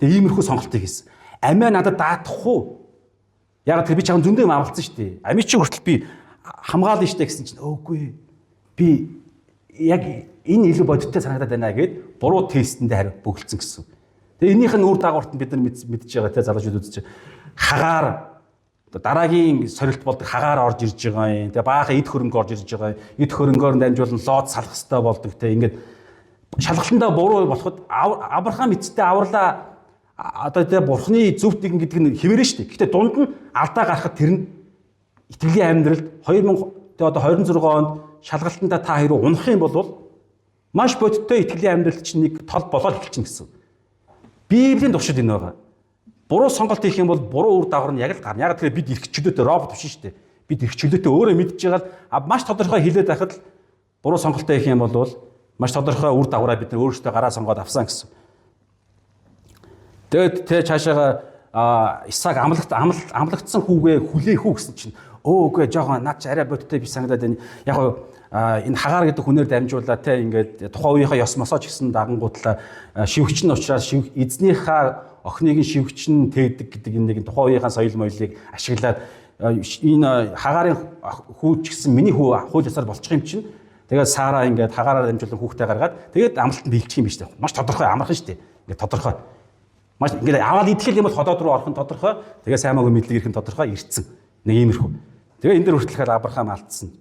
Тэгээд иймэрхүү сонголтыг хийсэн. Амиа надад даатах уу? Яг тэр би чам зөндөө юм амлцсан шүү дээ. Амиа чи хүртэл би хамгаална штэ гэсэн чинь өөгүй би яг энэ илүү бодиттой санагдаад байна гэд буруу тестэндээ хариу бөглөцсөн гэсэн. Тэгээ энийх нь үр дагаварт нь бид нар мэдж байгаа те залуучууд үзэж хагаар дараагийн сорилт болдог хагаар орж ирж байгаа юм. Тэгээ баахан эд хөрөнгө орж ирж байгаа. Эд хөрөнгөөр дамжуулан лоод салах хэрэгтэй болдог те. Ингээд шалгалтандаа буруу болоход Авраам эцэстээ авралаа одоо те бурхны зөвхт нэгэн гэдэг нь хэвээрэн шүү дээ. Гэхдээ дунд нь алдаа гарахад тэр нь итгэлийн амьдралд 2026 онд шалгалтандаа та хоёроо унах юм бол маш бодиттой итгэлийн амьдралд чинь нэг тол болоод эхэлчихнэ гэсэн. Библийн туршид энэ байгаа. Буруу сонголт хийх юм бол буруу үр дагавар нь яг л гарна. Яг тэгэхээр бид эрх чөлөөтэй робот биш шүү дээ. Бид эрх чөлөөтэй өөрөө мэдж байгаа л маш тодорхой хэлээд байхад л буруу сонголтоо хийх юм бол маш тодорхой үр дагавраа бид өөрсдөө гараа сонгоод авсан гэсэн. Тэгээд тэ цаашаага Исаак амлагдсан хүүгээ хүлээх үү гэсэн чинь үгүй жоохон над ч арай бодиттой биш санагдаад байна. Яг энэ хагаар гэдэг хүнээр дамжуулаад те ингээд тухайн үеийнхээ ёс мосооч гэсэн дагангуудлаа шивгч нь учраас эзнийхээ охиныг нь шивгч нь тэгдэг гэдэг энэ нэг тухайн үеийнхээ соёл моёлыг ашиглаад энэ хагарын хүү ч гэсэн миний хүү хууль ёсоор болчих юм чинь тэгээд Сара ингээд хагаараар дамжуулан хүүхдээ гаргаад тэгээд амлалтанд бэлчих юм биш үү? Маш тодорхой амархан шүү дээ. Ингээд тодорхой. Маш ингээд аваад идэхэл юм бол ходоод руу орох нь тодорхой. Тэгээд сайн маягийн мэдлэг ирэх нь тодорхой ирцэн. Нэг иймэрхүү. Тэгээд энэ дэр хүртэл Авраам алдсан.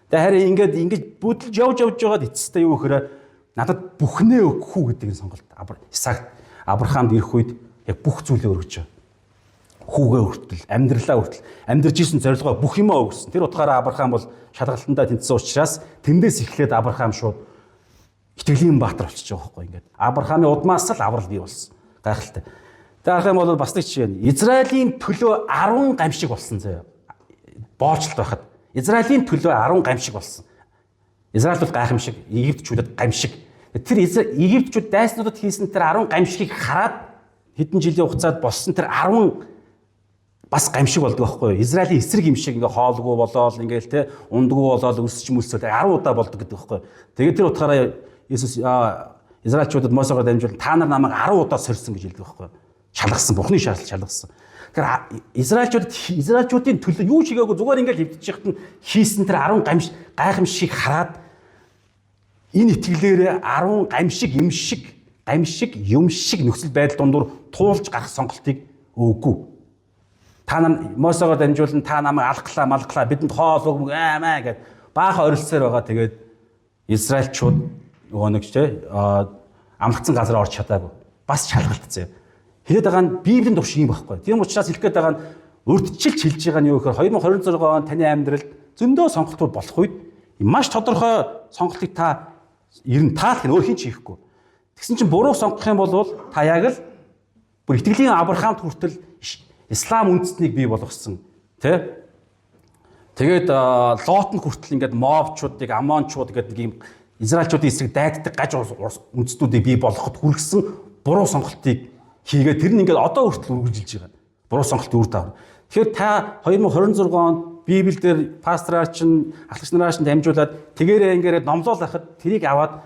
Тэгээд харин ингээд бүдэлж явж байгаад эцэстээ юу гэхээр надад бүхнээ өгөх үү гэдэг нь сонголт. Исаак Авраамд ирэх үед яг бүх зүйлээ өргөж байгаа. хүүгээ хүртэл, амьдралаа хүртэл, амьдарч исэн зорилгоо бүх юмаа өгсөн. Тэр утгаараа Авраам бол шалгалтандаа тэнцсэн учраас тэндээс эхлээд Авраам шууд итгэлийн баатар болчихж байгаа байхгүй ингээд. Авраамын удмаас л аврал бий болсон. Гайхалтай. Тэгэхээр бол бас нэг жишээ нь Израилийн төлөө 10 гамшиг болсон заяа. Боолчлт байхад Израилийн төлөө 10 гамшиг болсон. Израиль бол гайхамшиг, Египтчүүдэд гамшиг. Тэр Египтчүүд дайснуудад хийсэн тэр 10 гамшигыг хараад хэдэн жилийн хугацаанд болсон тэр 10 бас гамшиг болдог байхгүй юу? Израилийн эсрэг юм шиг ингээ хоолгүй болоод ингээл те ундгүй болоод өсч мөсөд 10 удаа болдог гэдэг байхгүй юу? Тэгээд тэр утгаараа Иесус Израильчуудад Мосегоор дамжуулан та нар намайг 10 удаа сорьсон гэж хэлдэг байхгүй юу? Шалгасан, Бурхны шалгасан. Тэгэхээр Израильчуудын төлөө юу ч хийгээгүй зүгээр ингээл хөвдөж яхад нь хийсэн тэр 10 гайхамшиг хараад энэ итгэлээрээ 10 гамшиг юм шиг нөхцөл байдал дундуур туулж гарах сонголтыг өгөхгүй. Та нар Мосегоор дамжуулан та намайг алхлаа бидэнд хоол өгмөг аймаа гэд баахан орилсоор байгаа. Тэгээд Израильчууд нөгөө нэг ч амлагдсан газар орж чадаагүй. Бас шалгалтцээ. Хэлээд байгаа нь Библийн турш юм байхгүй. Тийм учраас хэлэх гээд байгаа нь урдчилж хэлж байгаа нь юу гэхээр 2026 он таны амьдралд зөндөө сонголтууд болох үед маш тодорхой сонголтыг та ерэн таах нь өөр хин ч хийхгүй. Тэгсэн чинь буруу сонгох юм бол та яг л бүр итгэлийн Авраамд хүртэл ислам үндэстнийг бий болгосон тий. Тэгээд Лотн хүртэл ингээд мовчуудыг, амончууд гэдэг нэг юм Израильчуудын эсрэг дайддаг гаж үндэстнүүдийг бий болгоход хүргэсэн буруу сонголтыг хийгээд тэр нь ингээд одоо хүртэл үргэлжилж байгаа. Буруу сонголт үр таав. Тэгэхээр та 2026 онд Библиэлд пастораар чинь ахлагч нараар чинь дамжуулаад тэгээрээ ингээд номлол ахад тэрийг аваад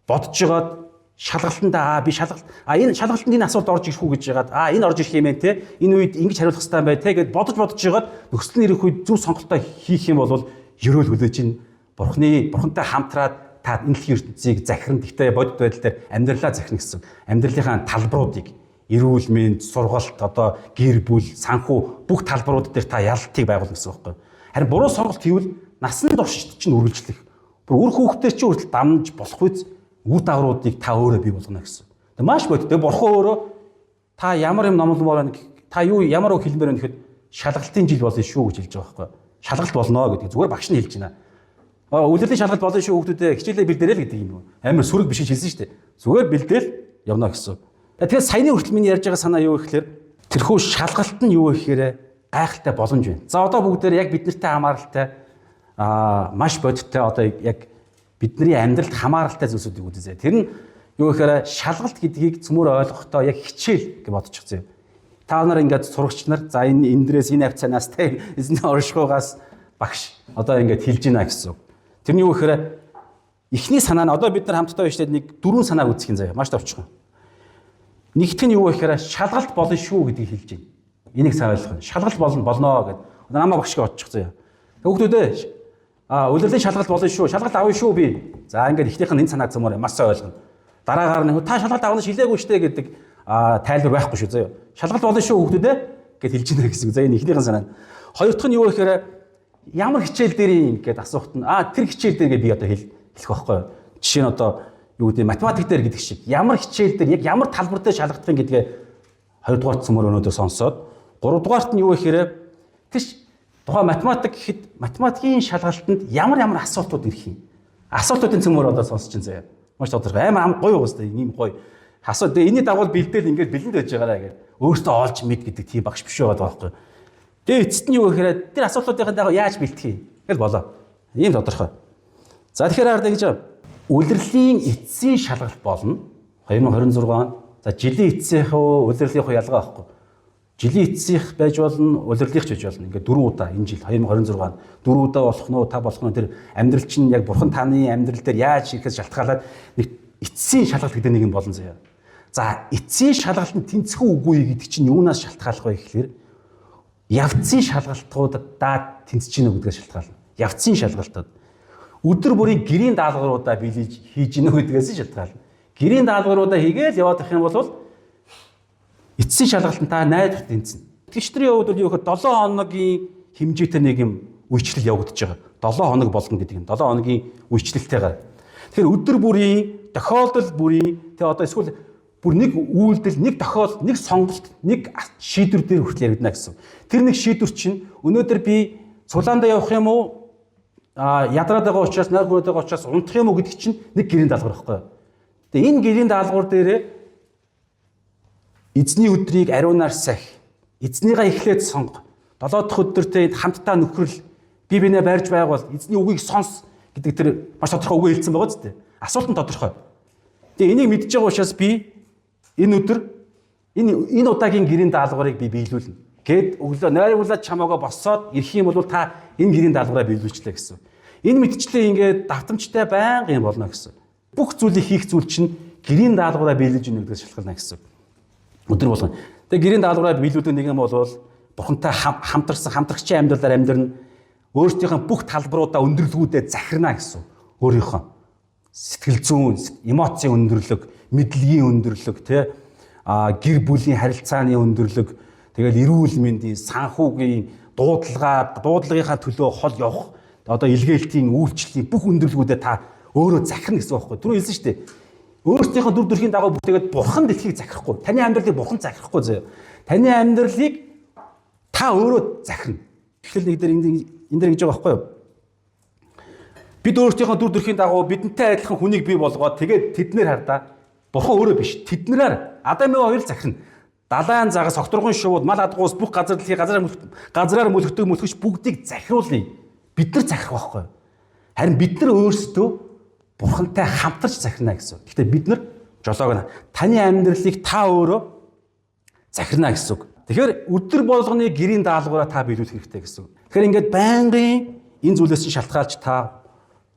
бодож жагаад шалгалтандаа би энэ шалгалтанд энэ асуулт орж ирэх үү гэж яагаад энэ орж ирэх юм бэ те энэ үед ингэж хариулах хэрэгтэй юм байна те гэд бодож жагаад нөхцөл нь ирэх үед зөв сонголтоо хийх юм бол ерөөл хүлээж ин бурхантай хамтраад та энэ дэлхийн ертөнцийг захиран гэхдээ бодит байдал дээр амьдралаа захирна гэсэн амьдралынхаа талбаруудыг эрүүл мэнд сургалт одоо гэр бүл санхүү бүх талбарууд дээр та ялалтыг байгуулна гэсэн үг байхгүй. Харин буруу сонголт хийвэл насан туршид чинь үргэлжлэх бүр үр хүүхдээ чинь хүртэл дамж болох үз үр дагавруудыг та өөрөө бий болгоно гэсэн. Тэгээ маш бодит. Тэгээ бурхан өөрөө та ямар юм номломоор та юу ямар үг хэлмээр байна гэхэд шалгалтын жил болно шүү гэж хэлж байгаа байхгүй. Шалгалт болно гэдэг зүгээр багш нь хэлж байна. Үлрэлийн шалгалт болно шүү хүүхдүүдээ хичээлээ бэлдээрэй л гэдэг юм. Амар сүрэг биш хэлсэн шүү дээ. Зүгээр бэлдээл явна гэсэн. Тэгэхээр саяны хүртэл миний ярьж байгаа санаа юу гэхээр тэрхүү шалгалт нь юу гэхээр гайхалтай боломж байна. За одоо бүгдээр яг биднэртэй хамааралтай маш бодиттой одоо яг бидний амьдралд хамааралтай зүйлсүүдийг үзье. Тэр нь юу гэхээр шалгалт гэдгийг цөмөр ойлгохдоо яг хичээл гэж бодчихсон юм. Та нар ингээд сурагч нар за энэ эндрээс энэ авцанаас те эзний оршихугаас багш одоо ингээд хэлж гинэ гэсэн. Тэр нь юу гэхээр эхний санаа нь одоо бид нар хамтдаа bijтэй нэг дөрвөн санаа үзэх юм заяа маш товчхон. Нэгт нь юу гэхээр шалгалт болно шүү гэдгийг хэлж байна. Энийг сайн ойлгох. Шалгалт болно гэдэг. Намаа багш гэж бодчихсон юм. Хүүхдүүдээ үлрэлийн шалгалт болно шүү. Шалгалт авъя шүү би. За ингээд эхнийх нь энэ санааг зөмөр маш сайн ойлгоно. Дараагаар нь та шалгалт авах нь шилээгүй штэ гэдэг тайлбар байхгүй шүү заяа. Шалгалт болно шүү хүүхдүүдээ гэд хэлж байна гэсэн. За энэ эхнийх нь санаа. Хоёр дахь нь юу гэхээр ямар хичээл дээр юм гэд асуухт нь тэр хичээл дээр би одоо хэлэх байхгүй. Жишээ нь одоо юу гэдэг математик дээр гэдэг шиг ямар хичээл дээр яг ямар талбар дээр шалгах юм гэдгээ 2 дугаар цөмөр өнөөдөр сонсоод 3 дугаарт нь юу гэхээр тийш тухайн математик гэхэд математикийн шалгалтанд ямар асуултууд ирэх юм. Асуултуудын цөмөр одоо сонсож чинь заяа. Маш тодорхой амар гоё уустай ийм гоё. Асуулт энэний дагуу бэлдээл ингээд бэлэнд байж байгаараа гэдэг. Өөртөө олж мэд гэдэг тийм багш биш байгаа байхгүй. Тэгээ эцэст нь юу гэхээр тэр асуултуудын дагуу яаж бэлтгэх юм гэл болоо. Ийм тодорхой. За тэгэхээр хараад гэж үлрэлийн эцсийн шалгалт болно 2026 он. За жилийн эцсийнх үү үлрэлийн ялгаа байхгүй. Жилийн эцсийнх байж болно, улирлынх ч байж болно. Ингээд 4 удаа энэ жил 2026 онд 4 удаа болох нь та болох нь тэр амьдрал чинь яг бурхан таны амьдрал дээр яаж ирэхээс шалтгаалаад нэг эцсийн шалгалт гэдэг нэг юм болон заяа. За эцсийн шалгалт нь тэнцэхүү үгүй гэдэг чинь юунаас шалтгаалах вэ гэхээр явцын шалгалтуудаа тэнцэж гинэ гэдгээс шалтгаална. Явцын шалгалтууд өдөр бүрийн гэрийн даалгавруудаа биелж хийж гинэ гэдгээс шалтгаална. Гэрийн даалгавруудаа хийгээл яваад их юм бол эцсийн шалгалтанд та найдвар тэнцэнэ. Тэгштрийн хувьд бол юу гэхээр 7 хоногийн хэмжээтэй нэг юм үйлчлэл явагдаж байгаа. 7 хоног болгоно гэдэг нь 7 хоногийн үйлчлэлтэйгээр. Тэгэхээр өдөр бүрийн тохиолдол бүрийн тэгээ одоо эсвэл бүр нэг үйлдэл, нэг тохиолдол, нэг сонголт, нэг шийдвэр дээр хүртэл яригдана гэсэн. Тэр нэг шийдвэр чинь өнөөдөр би цуглаандаа явах юм уу? Ядраад байгаа учраас, найр хүрээд байгаа учраас унтах юм уу гэдэг чинь нэг гэрийн даалгавар байхгүй. Тэгээ энэ гэрийн даалгавар дээр эзний өдрийг ариунаар сахи, эзнийгээ эхлээд сонго. 7 дахь өдөртөө хамтдаа нөхрөл бие биенээ барьж байгуул, эзний үгийг сонс гэдэг тэр маш тодорхой үгээ хэлсэн байгаа зү. Асуулт нь тодорхой. Тэгээ энийг мэдж байгаа учраас би энэ өдөр энэ удаагийн гэрийн даалгаврыг би биелүүлнэ. Гэт өглөө найруулаад чамаагаа босоод ирэх юм бол та энэ гэрийн даалгавраа биелүүлчлээ гэсэн. Энэ мэдчлээ ингээд давтамжтай байнга юм болно гэсэн. Бүх зүйлийг хийх зүйл чинь гэрийн даалгавраа биелүүлж ийнэ гэдэгс шалтгаална гэсэн. Өдөр болгон. Тэгээ гэрийн даалгавраа биелүүлдэг нэг юм бол бурхантай хамтрагчийн амьдралаар амьдрна. Өөрсдийнхөө бүх талбаруудаа өндөрлгүүдэд захирна гэсэн. Өөрийнхөө сэтгэл зүйн, эмоцийн өндөрлөг, мэдлэгийн өндөрлөг, гэр бүлийн харилцааны өндөрлөг, тэгэл эрүүл мэндийн, санхүүгийн, дуудлагынхаа төлөө хол явах, одоо илгээлтийн үйлчлэлийн бүх өндөрлгүүдэд та өөрөө захирна гэсэн үг байхгүй. Түрүү хэлсэн шүү дээ. Өөрсдийнхөө дүр төрхийн дагуу бүтээгээд бурхан дэлхийг захирахгүй. Таны амьдралыг бурхан захирахгүй зөө. Таны амьдралыг та өөрөө захирна. Тэгэхээр нэг дээр энэ дээр гэж байгаа байхгүй юу? Бид өөрсдийнхөө дүр төрхийн дагуу бидэнтэй адилхан хүнийг бий болгоод тэгээд тэднэр хардаа бурхан өөрөө биш. Тэднэрээр Адам Эва хоёр захирна. Далайн загас, огторгон шувууд, мал адгуус бүх газар дэлхий газраар мөлхөж бүгдийг захируулъя. Бид нар захирах байхгүй юу? Харин бид нар өөрсдөө бурхантай хамтарч захирна гэсэн. Гэхдээ бид нар жолоог таны амьдралыг та өөрөө захирна гэсэн үг. Тэгэхээр өдөр болгоны гэрийн даалгавраа та биелүүлэх хэрэгтэй гэсэн. Тэгэхээр ингээд байнгын энэ зүйлээс чинь шалтгаалж та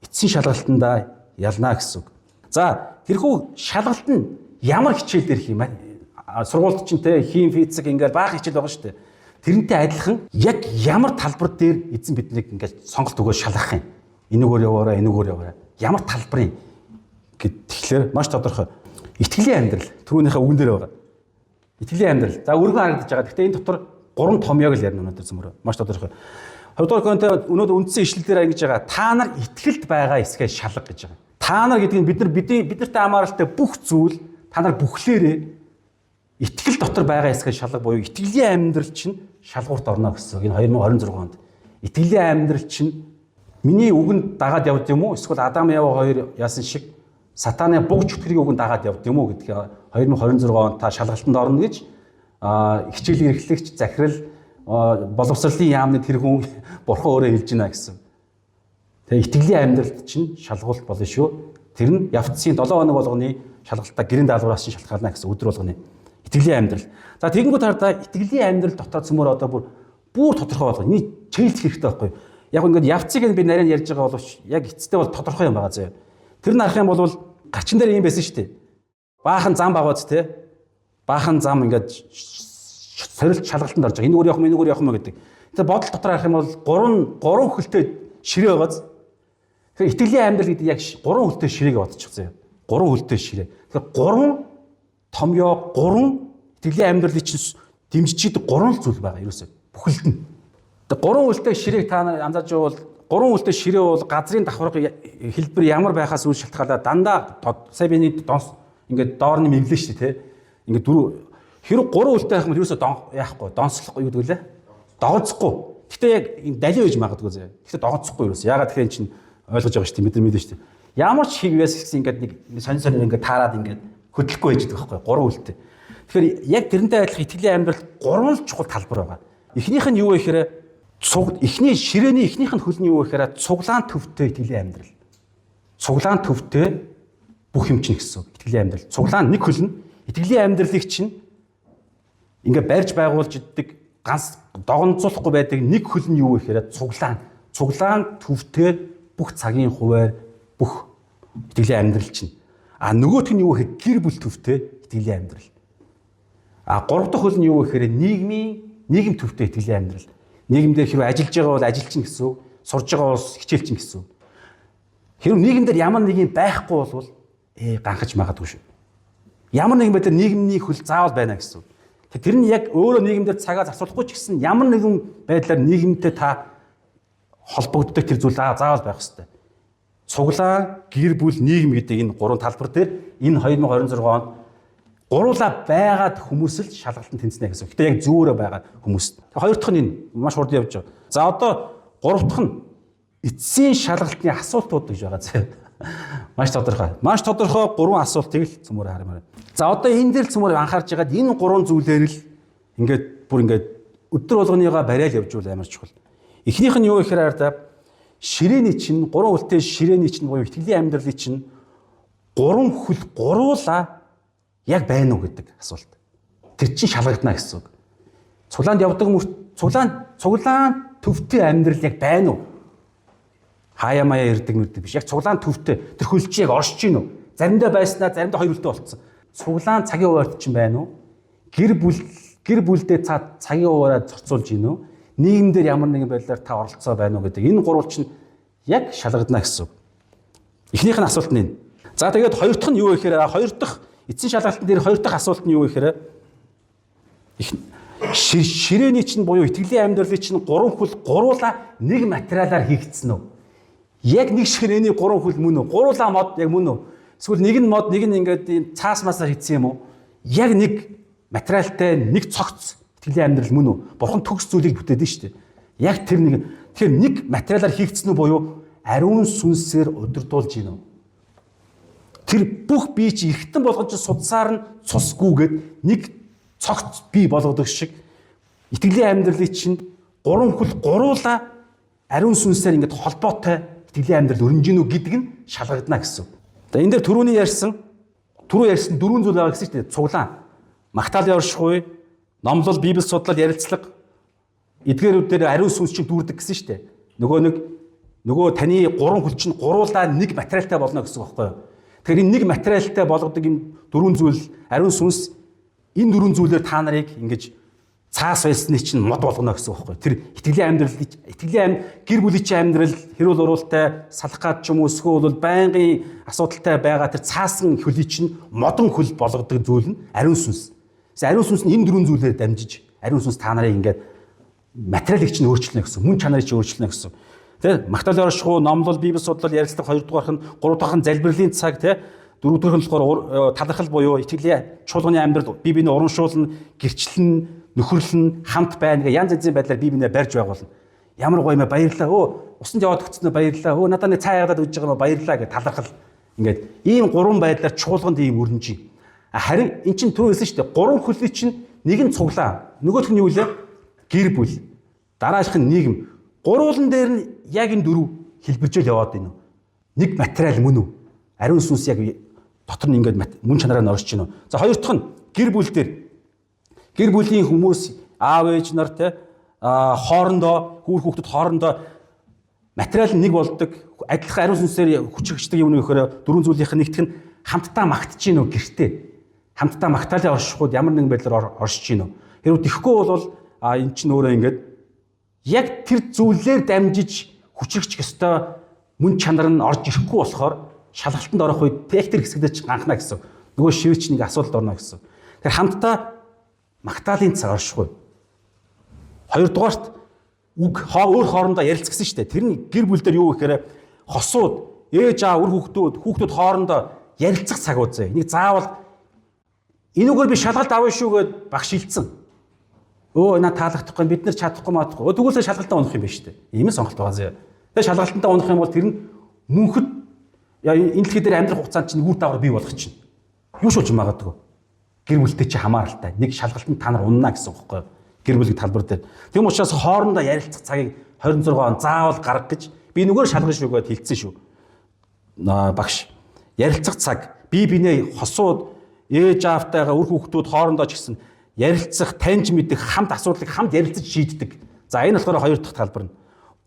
эцсийн шалгалтандаа ялна гэсэн. За тэрхүү шалгалт нь ямар хичээл дээр хийм бэ? Сургуульд чинь хим, физик ингээд баах хичээл байгаа шүү дээ. Тэрнтэй адилхан яг ямар талбар дээр эзэн биднийг ингээд сонголт өгөөж шалгах юм. Энэгээр яваараа, энэгээр яваараа. Ямар талбарын тэгэхээр маш тодорхой. Итгэлийн амьдрал түрүүнийхээ үгэн дээр байгаа. Итгэлийн амьдрал. За өргөн харагдаж байгаа. Гэхдээ энэ дотор 3 томьёог л ярина өнөөдөр зөмөр. Маш тодорхой. 2 дугаар контент өнөөдөр үндсэн ишлэлээр ингэж байгаа. Та нар итгэлд байгаа эсгээ шалга гэж байгаа. Та нар гэдэг нь бид нартай хамааралтай бүх зүйл та нар бүхлээрээ итгэл дотор байгаа эсгээ шалга буюу итгэлийн амьдрал чинь шалгуурт орно гэсэн. Энэ 2026 онд. Итгэлийн амьдрал чинь миний үгэнд дагаад явд юм уу? Эсвэл Адам Ява хоёр яасан шиг сатаны буг чөтгөрийн үгэнд дагаад явд юм уу гэдгийг 2026 онд та шалгалтанд орно гэж хичээлийн эрхлэгч захирал боловсролын яамны тэр хүн бурхан өөрөө хэлж байна гэсэн. Тэгээ итгэлийн амьдралд чинь шалгуулт болно шүү. Тэр нь явцсын 7 хоног болгоны шалгалтаа гэрийн даалгавраас чинь шалтгаална гэсэн өдөр болгоны итгэлийн амьдрал. За тэгэнгүүт хардаа итгэлийн амьдрал дотор цөмөр одоо бүр тодорхой болгоно. Эний чиглэлт хэрэгтэй байхгүй юу? Яг ингээд явцыг би нарийн ярьж байгаа боловч яг эцэстээ бол тодорхой юм байгаа зөө. Тэр нь арах юм бол гарчин дээр юм байсан шүү дээ. Баахан зам багууд те. Баахан зам ингээд сорилт шалгалтанд орж байгаа. Энэгээр явах юм гэдэг. Тэгэхээр бодол дотор арах юм бол 3 хөлтэй ширээ байгааз. Тэгэхээр итгэлийн амьдрал гэдэг яг 3 хөлтэй ширээг бодчих зөө. 3 хөлтэй ширээ. Тэгэхээр 3 томьёо 3 итгэлийн амьдралыг чинь дэмжиж идэг 3 зүйл байгаа ерөөсөө. Бүхэлд нь. Тэгээ 3 хөлтэй ширээг та анзаарч байвал 3 хөлтэй ширээ бол газрын давхарга хэлбэр ямар байхаас үл шалтгаалаад дандаа сая биний донс ингээд доор нь мэглээ шүү дээ те. Ингээд хэрэг 3 хөлтэй байх юм ерөөсөө яахгүй донслохгүй юу гэдэг лээ. Догонцохгүй. Гэхдээ яг далин байж магадгүй зэ. Гэхдээ догонцохгүй ерөөсөө. Ягаад тэгэхээр эн чинь ойлгож байгаа шүү дээ. Бид нар мэдэн шүү дээ. Ямар ч хиг байсан гэсэн ингээд нэг сонь ингээд таарад ингээд хөдлөхгүй байж байгаа байхгүй 3 хөлтэй. Тэгэхээр яг тэрнтэй адилхан итгэлийн амьдралд 3 чухал талбар байгаа. Эхнийх нь юу вэ гэхээр эхний ширээний эхнийх нь хөл нь юу вэ гэхээр цуглаан төвтэй итгэлийн амьдрал. Цуглаан төвтэй бүх юм чинь гэсэн итгэлийн амьдрал. Цуглаан нэг хөл нь итгэлийн амьдралыг чинь ингээ барьж байгуулж иддэг ганц догонцуулахгүй байдаг нэг хөл нь юу вэ гэхээр цуглаан төвтэй бүх цагийн хуваар бүх итгэлийн амьдрал чинь. А нөгөөх нь юу вэ гэхээр гэр бүл төвтэй итгэлийн амьдрал. А 3 дахь хөл нь юу вэ гэхээр нийгэм төвтэй итгэлийн амьдрал. Нийгэмдэр хэрвээ ажиллаж байгаа бол ажилчин гэсэн үг, сурж байгаа бол хичээлчин гэсэн үг. Хэрвээ нийгэмдэр ямар нэг юм байхгүй бол ганхаж магадгүй шүү. Ямар нэгэн байдлаар нийгмийн хөл заавал байна гэсэн үг. Тэр нь яг өөрөө нийгэмдэр цагаа зарцуулахгүй ч гэсэн ямар нэгэн байдлаар нийгэмтэй та холбогддог тэр зүйл заавал байх хэрэгтэй. Цуглаан, гэр бүл, нийгэм гэдэг энэ 3 талбар дээр энэ 2026 онд Гуруула байгаад хүмүүс л шалгалтанд тэнцэнэ гэсэн. Гэтэ яг зөөрэ байгаа хүмүүст. Хоёр дахь нь энэ маш хурд явж байгаа. За одоо гурав дахь нь эцсийн шалгалтын асуултууд гэж байгаа зэ. Маш тодорхой. Маш тодорхой 3 асуултыг л цөмөр харамаар. За одоо энэ дээр цөмөр анхаарч байгаад энэ 3 зүйлээр л ингээд бүр ингээд өдөр болгоныгаа барайл явж бол амар чухал. Эхнийх нь юу гэхээр та ширээний чинь 3 үлтэй ширээний чинь буюу итгэлийн амьдралын чинь 3 хөл гуруула яг байна уу гэдэг асуулт. Тэр чинь шалгагдана гэсэн үг. Цуглаанд явдаг цуглаан төвтэй амьдрал яг байна уу? Хаяа маяа ирдэг мөрдөг биш. Яг цуглаан төвтэй тэр хөлч яг оршиж гин үү? Заримдаа байснаа, заримдаа хоёр үлтэй болцсон. Цуглаан цагийн хуваард чинь байна уу? Гэр бүлдээ цагийн хуваараа зохицуулж гин үү? Нийгэмдэр ямар нэгэн байдлаар та оролцоо байна уу гэдэг. Энэ гурвал чинь яг шалгагдана гэсэн үг. Эхнийх нь асуулт нь энэ. За тэгээд хоёр дахь нь юу гэхээр хоёр дахь эцсийн шалгалтын дээр хоёр дахь асуулт нь юу гэхээр ширээний чинь буюу итгэлийн амьдралын чинь 3 хөл гуруула нэг материалаар хийгдсэн үү? Яг нэг ширээний 3 хөл мөн үү? Гуруула мод яг мөн үү? Эсвэл нэг нь мод, нэг нь ингээд цаас масаар хийсэн юм уу? Яг нэг материалтай нэг цогц итгэлийн амьдрал мөн үү? Бурхан төгс зүйлийг бүтээдэн шүү дээ. Яг тэр нэг. Тэгэхээр нэг материалаар хийгдсэн үү буюу ариун сүнсээр удирдуулж гин үү? Тэр бүх бие чи эргэтэн болгож судсаар нь цусгүйгээд нэг цогц бий болгодог шиг итгэлийн амьдралыг чинь 3 хөл гуруула ариун сүнсээр ингээд холбоотой итгэлийн амьдрал өрнөж гинүү гэдэг нь шалгагдана гэсэн. За энэ дээр түрүү ярьсан 4 зүйл байгаа гэсэн чинь цуглаан, магтаалын оршихуй, номлол, библи судлал, ярилцлага эдгээрүүдээр ариун сүнс чинь дүүрдэг гэсэн шүү дээ. Нөгөө таны 3 хөл чинь гуруула нэг материалтай болно гэсэн үг байхгүй юу? Тэгэхээр энэ нэг материалтай болгодог энэ 4 зүйл ариун сүнс энэ 4 зүйлээр та нарыг ингэж цаас байсны чинь мод болгоно гэсэн үг байхгүй. Тэр итгэлийн гэр бүлийн чинь амьдрал хэрүүл уруултай салах гад ч юм уу эсвэл байнгын асуудалтай байгаа тэр цаасан хөлий чинь модон хөл болгодог зүйл нь ариун сүнс. Ариун сүнс нь энэ 4 зүйлээр дамжиж ариун сүнс та нарыг ингээд материалыг чинь өөрчлөнө гэсэн, мөн чанарыг чинь өөрчлөнө гэсэн. Тэ магтаалын оршихуй, номлол, библи судлал, ярилцлага 2 дугаарх нь 3 дахь нь залбирлын цаг тэ 4 дахь нь болохоор талархал буюу итгэлийн чуулганы амьдрал бие биенээ урамшуулна, гэрчлэн, нөхөрлөн, хамт байна гэх янз янзын байдлаар бие биенээ барьж байгуулна. Ямар гоё юм баярлаа. Усанд яваад өгцөнөө баярлаа. Надад нэг цаа ягдаад өгж байгаа юм баярлаа гэх талархал. Ингээд ийм 3 байдлаар чуулганд ийм өрнөж. Харин эн чинь түрүү хэлсэн шүү дээ. 3 хөлний чинь нэг нь цуглаа. Нөгөөх нь юу вэ? Гэр бүл. Дараагийнх нь нийгэм. Гурвуулан дээр нь яг энэ 4 хэлбэржэл яваад байна уу? Нэг материал мөн үү? Ариун сүнс яг дотор нь ингээд мөн чанараа нь оршиж байна уу? За хоёр дахь нь гэр бүл дээр. Гэр бүлийн хүмүүс аав ээж нар те хоорондоо хүүхэд хоорондоо материал нэг болдог. Адилхан ариун сүнсээр хүчрэгчдэг юм нөхөр 4 зүйлийнх нь нэгтгэх нь хамтдаа магтж гин үү гэртээ. Хамтдаа магтаалын оршихуйд ямар нэгэн байдлаар оршиж гин үү? Хэрвээ тэхгүй бол эн чинь өөрөө ингээд яг тэр зүйлээр дамжиж хүчрэгч өстой мөн чанар нь орж ирэхгүй болохоор шалгалтанд орох үед тэр хэсэгдээ ч ганхна гэсэн. Нөгөө шивч нэг асуудалд орно гэсэн. Тэгэхээр хамтдаа магтаалын цаг оршихгүй. Хоёрдугаарт үг өөр хоорондоо ярилцсан шүү дээ. Тэр нь гэр бүл дээр юу гэхээр хосууд, ээж аав, үр хүүхдүүд хоорондоо ярилцах цагууд зэ. Энийг заавал энүүгээр би шалгалт авна шүү гэд багш шилцсэн. Наа таалагдахгүй бид нар чадахгүй маадахгүй. Тэгвэл шалгалтаа унах юм байна шүү дээ. Ийм сонголт байгаа зэ. Тэгээ шалгалтаа унах юм бол тэр нь мөнхөд энэ дэлхий дээр амьдрах хугацаанд чинь үр дагавар бий болох чинь. Юу шулж магадгүй. Гэр бүлтэй чи хамааралтай. Нэг шалгалтанд та нар унана гэсэн үг байхгүй юу? Гэр бүлийн талбар дээр. Тэгм учраас хоорондоо ярилцах цагийг 26 он заавал гаргах гэж би нүгээр шалгана шүү гэдээ хэлсэн шүү. Багш. Ярилцах цаг бие бинээ хосууд ээж аавтайгаа үр хүүхдүүд хоорондоо ч гэсэн ярилцах, таньж мэдэх, хамт асуудлыг хамт ярилцаж шийддэг. За энэ болохоор хоёр дахь талбар нь.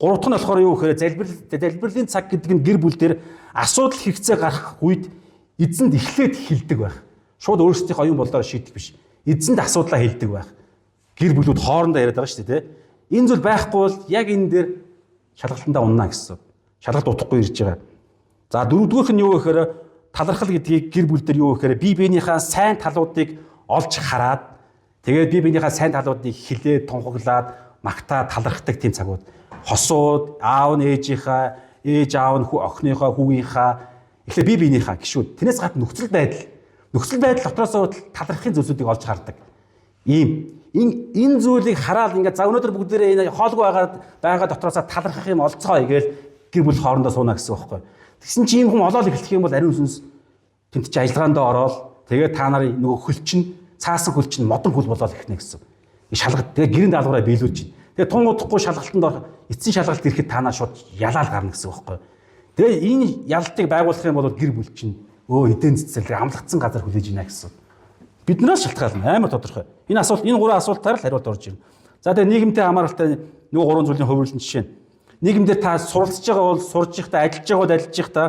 Гурав дахь нь болохоор юу гэхээр залбирлын цаг гэдэг нь гэр бүл дээр асуудал хэрэгцээ гарах үед эзэнд эхлээд хэлдэг байх. Шууд өөрсдийнхөө оюун болдоор шийдэх биш. Эзэнд асуудлаа хэлдэг байх. Гэр бүлүүд хоорондоо яриад байгаа шүү дээ, тэ. Энэ зүйл байхгүй бол яг энэ дээр шалгалтандаа унана гэсэн. Шалгалт утахгүй ирж байгаа. За дөрөвдүгээрх нь юу гэхээр талархал гэдгийг гэр бүл дээр юу гэхээр бие биенийхээ сайн талуудыг олж хараад тэгээд бие биенийхээ сайн талуудыг хилээд тунхаглаад магтаа талархдаг тийм цагууд. Хосууд, аав нь ээж аав нь охиныхоо хүүгийнхаа эхлээ бие биенийхээ гişүүд. Тэрнээс гадна нөхцөл байдал нөхцөл байдал дотроос талархахын зүйлсүүдийг олж хардаг. Энэ зүйлийг хараад ингээд за өнөөдөр бүгдээрээ энэ хоолгүй байгаа дотроос талархах юм олцгоё гээл гэр бүл хоорондоо сууна гэсэн үг байхгүй. Тэгсэн чинь ийм хүн олоод эхлэх юм бол ариун сүнс тэнт чи ажиллагаандаа ороод тэгээд та нарын нөгөө хөл чинь цаасан хөл чинь модон хөл болоод эхнэ гэсэн. Шалгалт тэгээд гэрийн даалгавраа биелүүлж чинь. Тэгээд тун удахгүй шалгалтанд ор эцсийн шалгалт ирэхэд та нар шууд ялаал гарна гэсэн үг байхгүй. Тэгээд энэ ялалтыг байгуулах юм бол гэр бүл чинь эдийн засал амлагдсан газар хүлээж ийна гэсэн. Биднээс шалтгаална амар тодорхой. Энэ гурван асуултаар л хариулт орж ирнэ. За тэгээд нийгэмтэй хамааралтай нөгөө гурван зүйлийн хувирлын жишээ нь. Нийгэмдэр та суралцж байгаа бол сурж ихта, ажиллаж байгаа бол ажиллаж ихта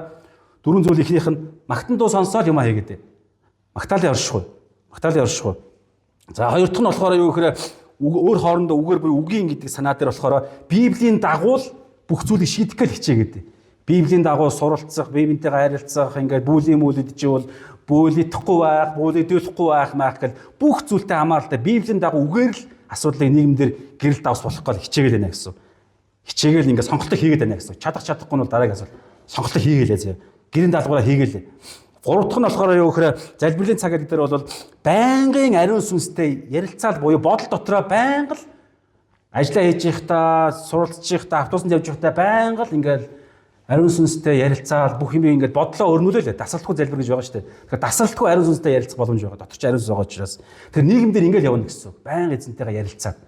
дөрвөн зүйл ихнийх нь магтан дуу сонсоод юм хийгээд. Магтаалын оршихуй. За хоёр дахь нь болохоор юу гэхээр өөр хоорондоо үгээр буюу үгийн гэдэг санаа дээр болохоор Библийн дагуу бүх зүйлийг шийдэх гэж хичээгээд. Библийн дагуу суралцах, Библиэнтэйгээ харилцах, ингээд бүүлийн мүлэд живэл бүүлэхгүй байх, бүүлэдүүлэхгүй байх гэл бүх зүйлтэй хамааралтай Библийн дагуу үгээр л асуудлыг нийгэмдэр гэрэл давс болох гол хичээгээд байна гэсэн. Хичээгээл ингээд сонголтоо хийгээд байна гэсэн. Чадахгүй нь бол дараагийн асуулт. Сонголтоо хийгээлээ зөө. Гэрийн даалгавраа хийгээлээ. Гурав дахь нь болохоор юу гэхээр залбирлын цаг дээр бол байнгын ариун сүнстэй ярилцаал буюу бодол дотроо байнга л ажиллаа хийж байхдаа, суралцж байхдаа, автобусанд явж байхдаа байнга л ингээд ариун сүнстэй ярилцаал бүх юм ингээд бодлоо өрнүүлээ. Дасралтгүй залбир гэж байгаа шүү дээ. Тэгэхээр дасралтгүй ариун сүнстэй ярилцах боломж байгаа. Дотор ч ариун сүнс байгаа учраас тэр нийгэмдэр ингээд явна гэсэн. Байнга эзэнтэйгээ ярилцаад.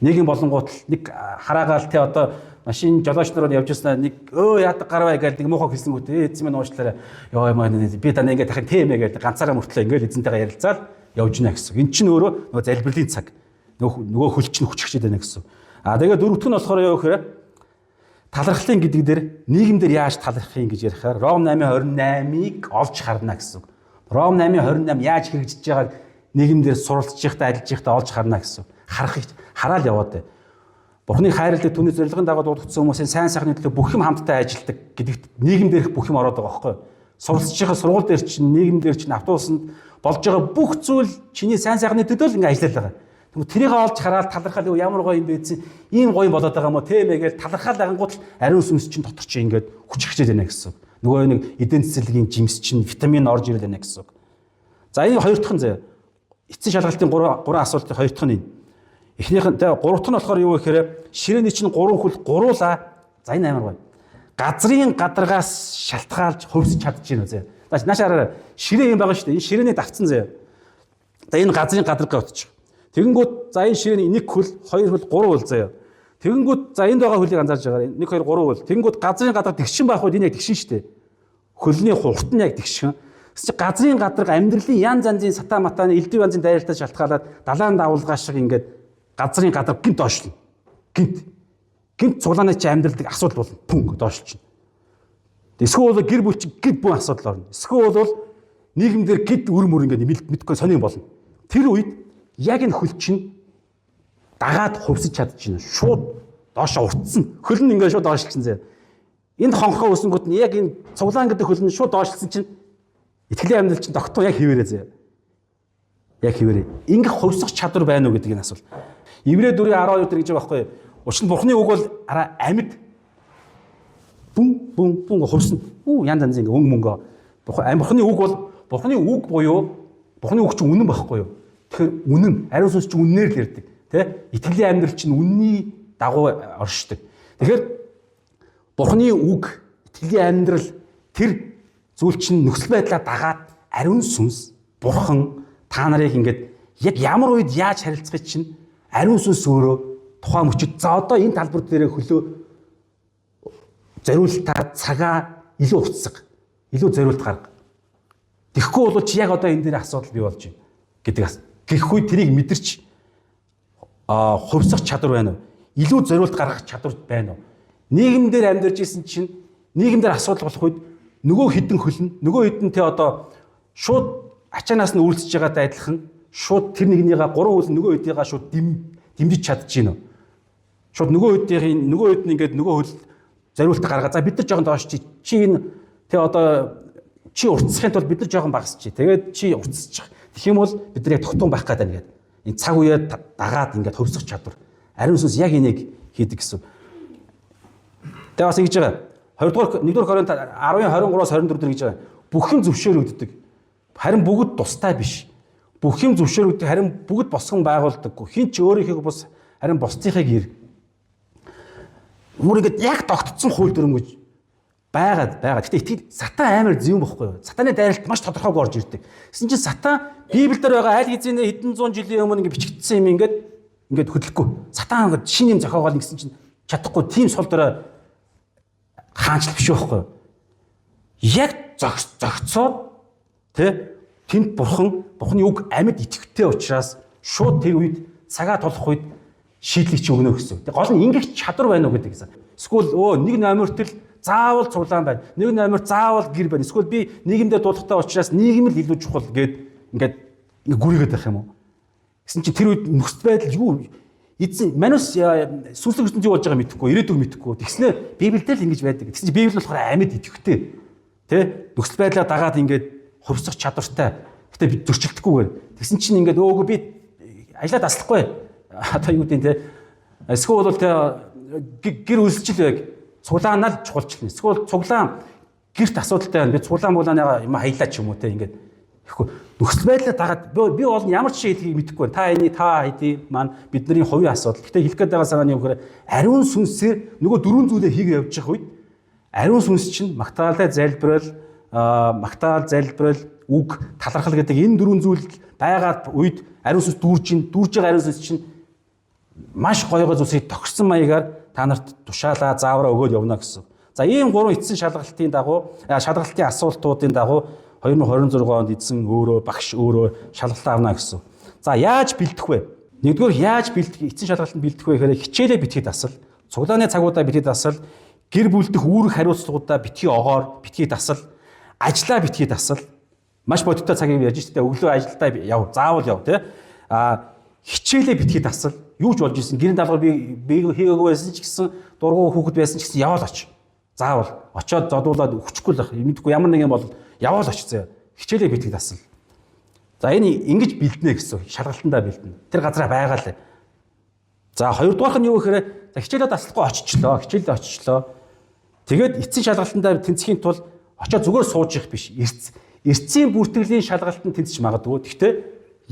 Нийгэм болонгууд нэг хараагаал те одоо машин жолооч нар явж яснаа нэг яадаг гарваа гэдэг нэг муухай хэлсэнгүүт эзэн минь уучлаарай. Яа маа би тань ингээд дахин тийм ээ гэдэг ганцаараа мөртлөө ингээд эзэнтэйгээ ярилцаал явж гинэ гэсэн. Эн чинь өөрөө нөгөө залбирлын цаг. Нөгөө хөл чинь хүчрчээд байна гэсэн. Тэгээд дөрөвт нь болохоор юу гэхээр талархлын гэдэг дээр нийгэмдэр яаж талархах юм гэж ярихаар Ром 8:28-ыг олж харна гэсэн. Ром 8:28 яаж хэрэгжиж байгааг нийгэмдэр суралцж байхдаа ажиллаж байхдаа олж харна гэсэн. Хараал яваад байна. Бурхны хайрлалыг түүний зорилгын дагуу дуудагдсан хүмүүсийн сайн сайхны төлөө бүх юм хамтдаа ажилладаг гэдэгт нийгэмдэрх бүх юм ороод байгаа байхгүй юу? Суралцж байгаа сургууль дээр чинь нийгэмдэр чинь автобусанд болж байгаа бүх зүйл чиний сайн сайхны төлөө л ингэ ажиллаад байгаа. Тэгвэл тэрийг олж хараад талархал ямар гоё юм бэ гэсэн ийм гоё болоод байгаа юм уу тийм ээ гэж талархал ангууд ариун сүнс чинь дотор чинь ингээд хүч хичээд байна гэсэн. Нөгөө нэг эдийн засгийн жимс чинь витамин орж ирэл байна гэсэн. За энэ хоёр дахь нь заяа. Эцсийн шалгалтын гурван асуултын хоёр дахь нь энэ. Эхнийх нь гурав дахь нь болохоор юу гэхээр ширээний чинь гурван хөл гуруула. За энэ амар гоё. Газрын гадаргаас шалтгаалж хөвсөж чадчихна заяа. Наашаараа ширээ юм байгаа шүү дээ. Энэ ширээний давцсан заяа. За энэ газрын гадаргаа утчих. Тэгэнгүүт за энэ ширээний нэг хөл, хоёр хөл, гурван хөл заяа. Тэгэнгүүт за энд байгаа хөлийг анзаарж байгаа. 1 2 3 хөл. Тэгэнгүүт газрын гадар тэгшин байх үед энэ яг тэгшин шүү дээ. Хөлний хурт нь яг тэгшин. Гэвч газрын гадарга амьдралын янз янзын сатаа матааны элдв янзын дайралтаа шалтгаалаад далайн давуулгаа шиг ингээд газрын гадар гинт доошлно. Гинт цуглааны чи амьдралдаг асуудал болно. Пүнг доошлчихно. Эсвэл гэр бүл чи гид бүх асуудал орно. Эсвэл бол нийгэмдэр гид үр мөр ингээд мэдгүй сонирн болно. Тэр үед яг энэ хөл чинь дагаад хувьсаж чадчихна. Шууд доошоо уртсан. Хөл нь ингээд шууд доошлчихсан зэ. Энд хонхоо өсөнгөт нь яг энэ цуглаан гэдэг хөл нь шууд доошлсон чинь итгэлийн амьдрал чинь тогтмол яг хിവэрээ зэ. Яг хിവэрээ. Ингээ хувьсах чадвар байна уу гэдэг энэ асуулт. Иврэ 4:12 дээр гэж байгаа байхгүй юу? Учир нь Бурхны үг бол амьд бум хувьсна. Янз янз ингээ мөнгө. Бурхны үг бол Бурхны үг буюу Бурхны үг чинь үнэн байхгүй юу? Тэгэхээр үнэн, ариун сүнс чинь үннээр л ярьдаг. Тэ? Итгэлийн амьдрал чинь үнний дагуу оршдог. Тэгэхээр Бурхны үг, итгэлийн амьдрал тэр зүйл чинь нөхцөл байдлаа дагаад ариун сүнс, Бурхан та нарыг ингээд яг ямар үед яаж харилцахыг чинь ариун сүнс өөрөө тухайн мөчөд за одоо энэ талбар дээр хөлөө зориултаа цагаа илүү уцсаг, илүү зориулт гарга. Тэгэхгүй бол чи яг одоо энэ дээр асуудал бий болж байна гэдэг. Гэх үе тэрийг мэдэрч хувьсах чадвар байна уу? Илүү зориулт гаргах чадвар байна уу? Нийгэмдэр амьдарч исэн чинь нийгэмдэр асуудал болох үед нөгөө хідэн хөлн, нөгөө хідэн те одоо шууд ачаанаас нь үйлсэж байгаатай адилхан шууд тэр нэгнийгаа гурван хөл нөгөө хэдийгаа шууд дэмжиж чадчихэв. Шууд нөгөө хэдийн нөгөө хэд нь ингээд нөгөө хөл зориулт гаргаа. За бид нар жоохон доош чи энэ те одоо чи уртсахын тулд бид нар жоохон багасчих. Тэгээд чи уртсчих. Тэгэх юм бол бид нар яг тогтун байх гэдэг нэгэд. Энэ цаг үеэ дагаад ингээд хөвсөх чадвар. Ариун сүнс яг энийг хийдэг гэсэн. Тэгээд бас ингэж байгаа. 2-р 1-р Коринт 10:23-24 дээр гэж байгаа. Бүх юм зөвшөөрөгддөг. Харин бүгд тустай биш. Бүх юм зөвшөөрөгдөг, харин бүгд босгон байгуулдаггүй. Хин ч өөрийнхөө бус харин бусдынхыг ир. Мөр ингэж яг тогтцсон хууль дүрм гэж байгаа. Гэтэ итгэл сатан амар зөв бохгүй юу? Сатаны дайралт маш тодорхойг орж ирдэг. Гэсэн чинь сатан Библиэлд байгаа аль хэзээ хэдэн зуун жилийн өмнө ингэ бичигдсэн юм ингээд хөдлөхгүй. Сатан ингэ шинэ юм зохиогоол гэсэн чинь чадахгүй тийм сул дорой хаанчлал биш байхгүй юу? Яг зогцоод тэнд бурхны үг амьд итгэвтэй учраас шууд тэр үед цагаа толох үед шийдлийг чи өгнө гэсэн. Тэг гол нь ингэх чадвар байна уу гэдэг гэсэн. Эсвэл нэг номерт л заавал цуглаан байна. Нэг номерт заавал гэр байна. Эсвэл би нийгэмдээ дуудахтай учраас нийгэм л илүү чухал ингээд гүрийгээд байх юм уу? Гэсэн чинь тэр үед нөхцөл байдал юу эзэн манус сүнслэг ертөнд юу болж байгааг мэдэхгүй, ирээдүг мэдэхгүй. Тэгснээр Библиэлд л ингэж байдаг. Тэгсэн чинь Библи болохоор амьд итгэвтэй. Нөхцөл байдлаа дагаад ингээд хувьсах чадвартай. Гэтэ бид зөрчилдөхгүйгээр. Тэгсэн чинь ингээд өөөгөө би ажиллаад таслахгүй. Одоо юу гэдэг те. Эсвэл бол гэр үлсчил байг. Цуглаанаа л чухалчлна. Эсвэл цуглаан гэрт асуудалтай байна. Би цуглаан булааныгаа юм хаялаа ч юм уу те ингээд. Тэгэхгүй нөхцөл байдлаа дагаад би бол ямар ч шийдгийг мэдэхгүй байна. Та хэдий маань бидний хувийн асуудал. Гэтэ хэлэх гээд байгаа санаа нь юу гэхээр ариун сүнсээр нөгөө дөрвөн зүйлээ хийгээ явж явах үед ариун сүнс чинь магтаал залбирал үг талархал гэдэг энэ дөрвөн зүйл байгаад үед ариун сүнс дүүрж байгаа ариун сүнс чинь маш гоёгоо зүйлсийг тохирсон маягаар та нарт тушаалаа заавраа өгөөд явна гэсэн. За ийм гурван эцсийн шалгалтын асуултуудын дагуу 2026 онд эзэн өөрөө багш өөрөө шалгалтаа авна гэсэн. За яаж бэлдэх вэ? Нэгдүгээр яаж бэлдэх эцсийн шалгалтанд бэлдэх вэ гэхээр хичээлээ битгий дасал, цуглааны цагуудаа битгий дасал, гэр бүлдэх үүрэг хариуцлагуудаа битгий огоор битгий дасал, ажлаа битгий дасал. Маш бодиттой цагийг яаж ч өглөө ажилдаа яв, заавал яв тий. Хичээлээ битгий дасал. Юу ч болж исэн гэрийн даалгавар би хийгээгүй байсан ч гэсэн дургу хүүхэд байсан ч гэсэн яваал оч. Заавал очоод зодуулаад өчөхгүй л мэдгүй ямар нэг юм бол яваал оч зөө. Хичээлээ битгий дасал. За энэ ингэж бэлднэ гэсэн шалгалтандаа бэлдэнэ. Тэр газараа байгаа л. За хоёрдугаарх нь юу гэхээр хичээлээ таслахгүй хичээлээ очичлоо. Тэгээд эцсийн шалгалтандаа тэнцэхийн тулд очоод зүгээр сууж их биш. Эртцийн бүртгэлийн шалгалтанд тэнцэж магадгүй. Гэхдээ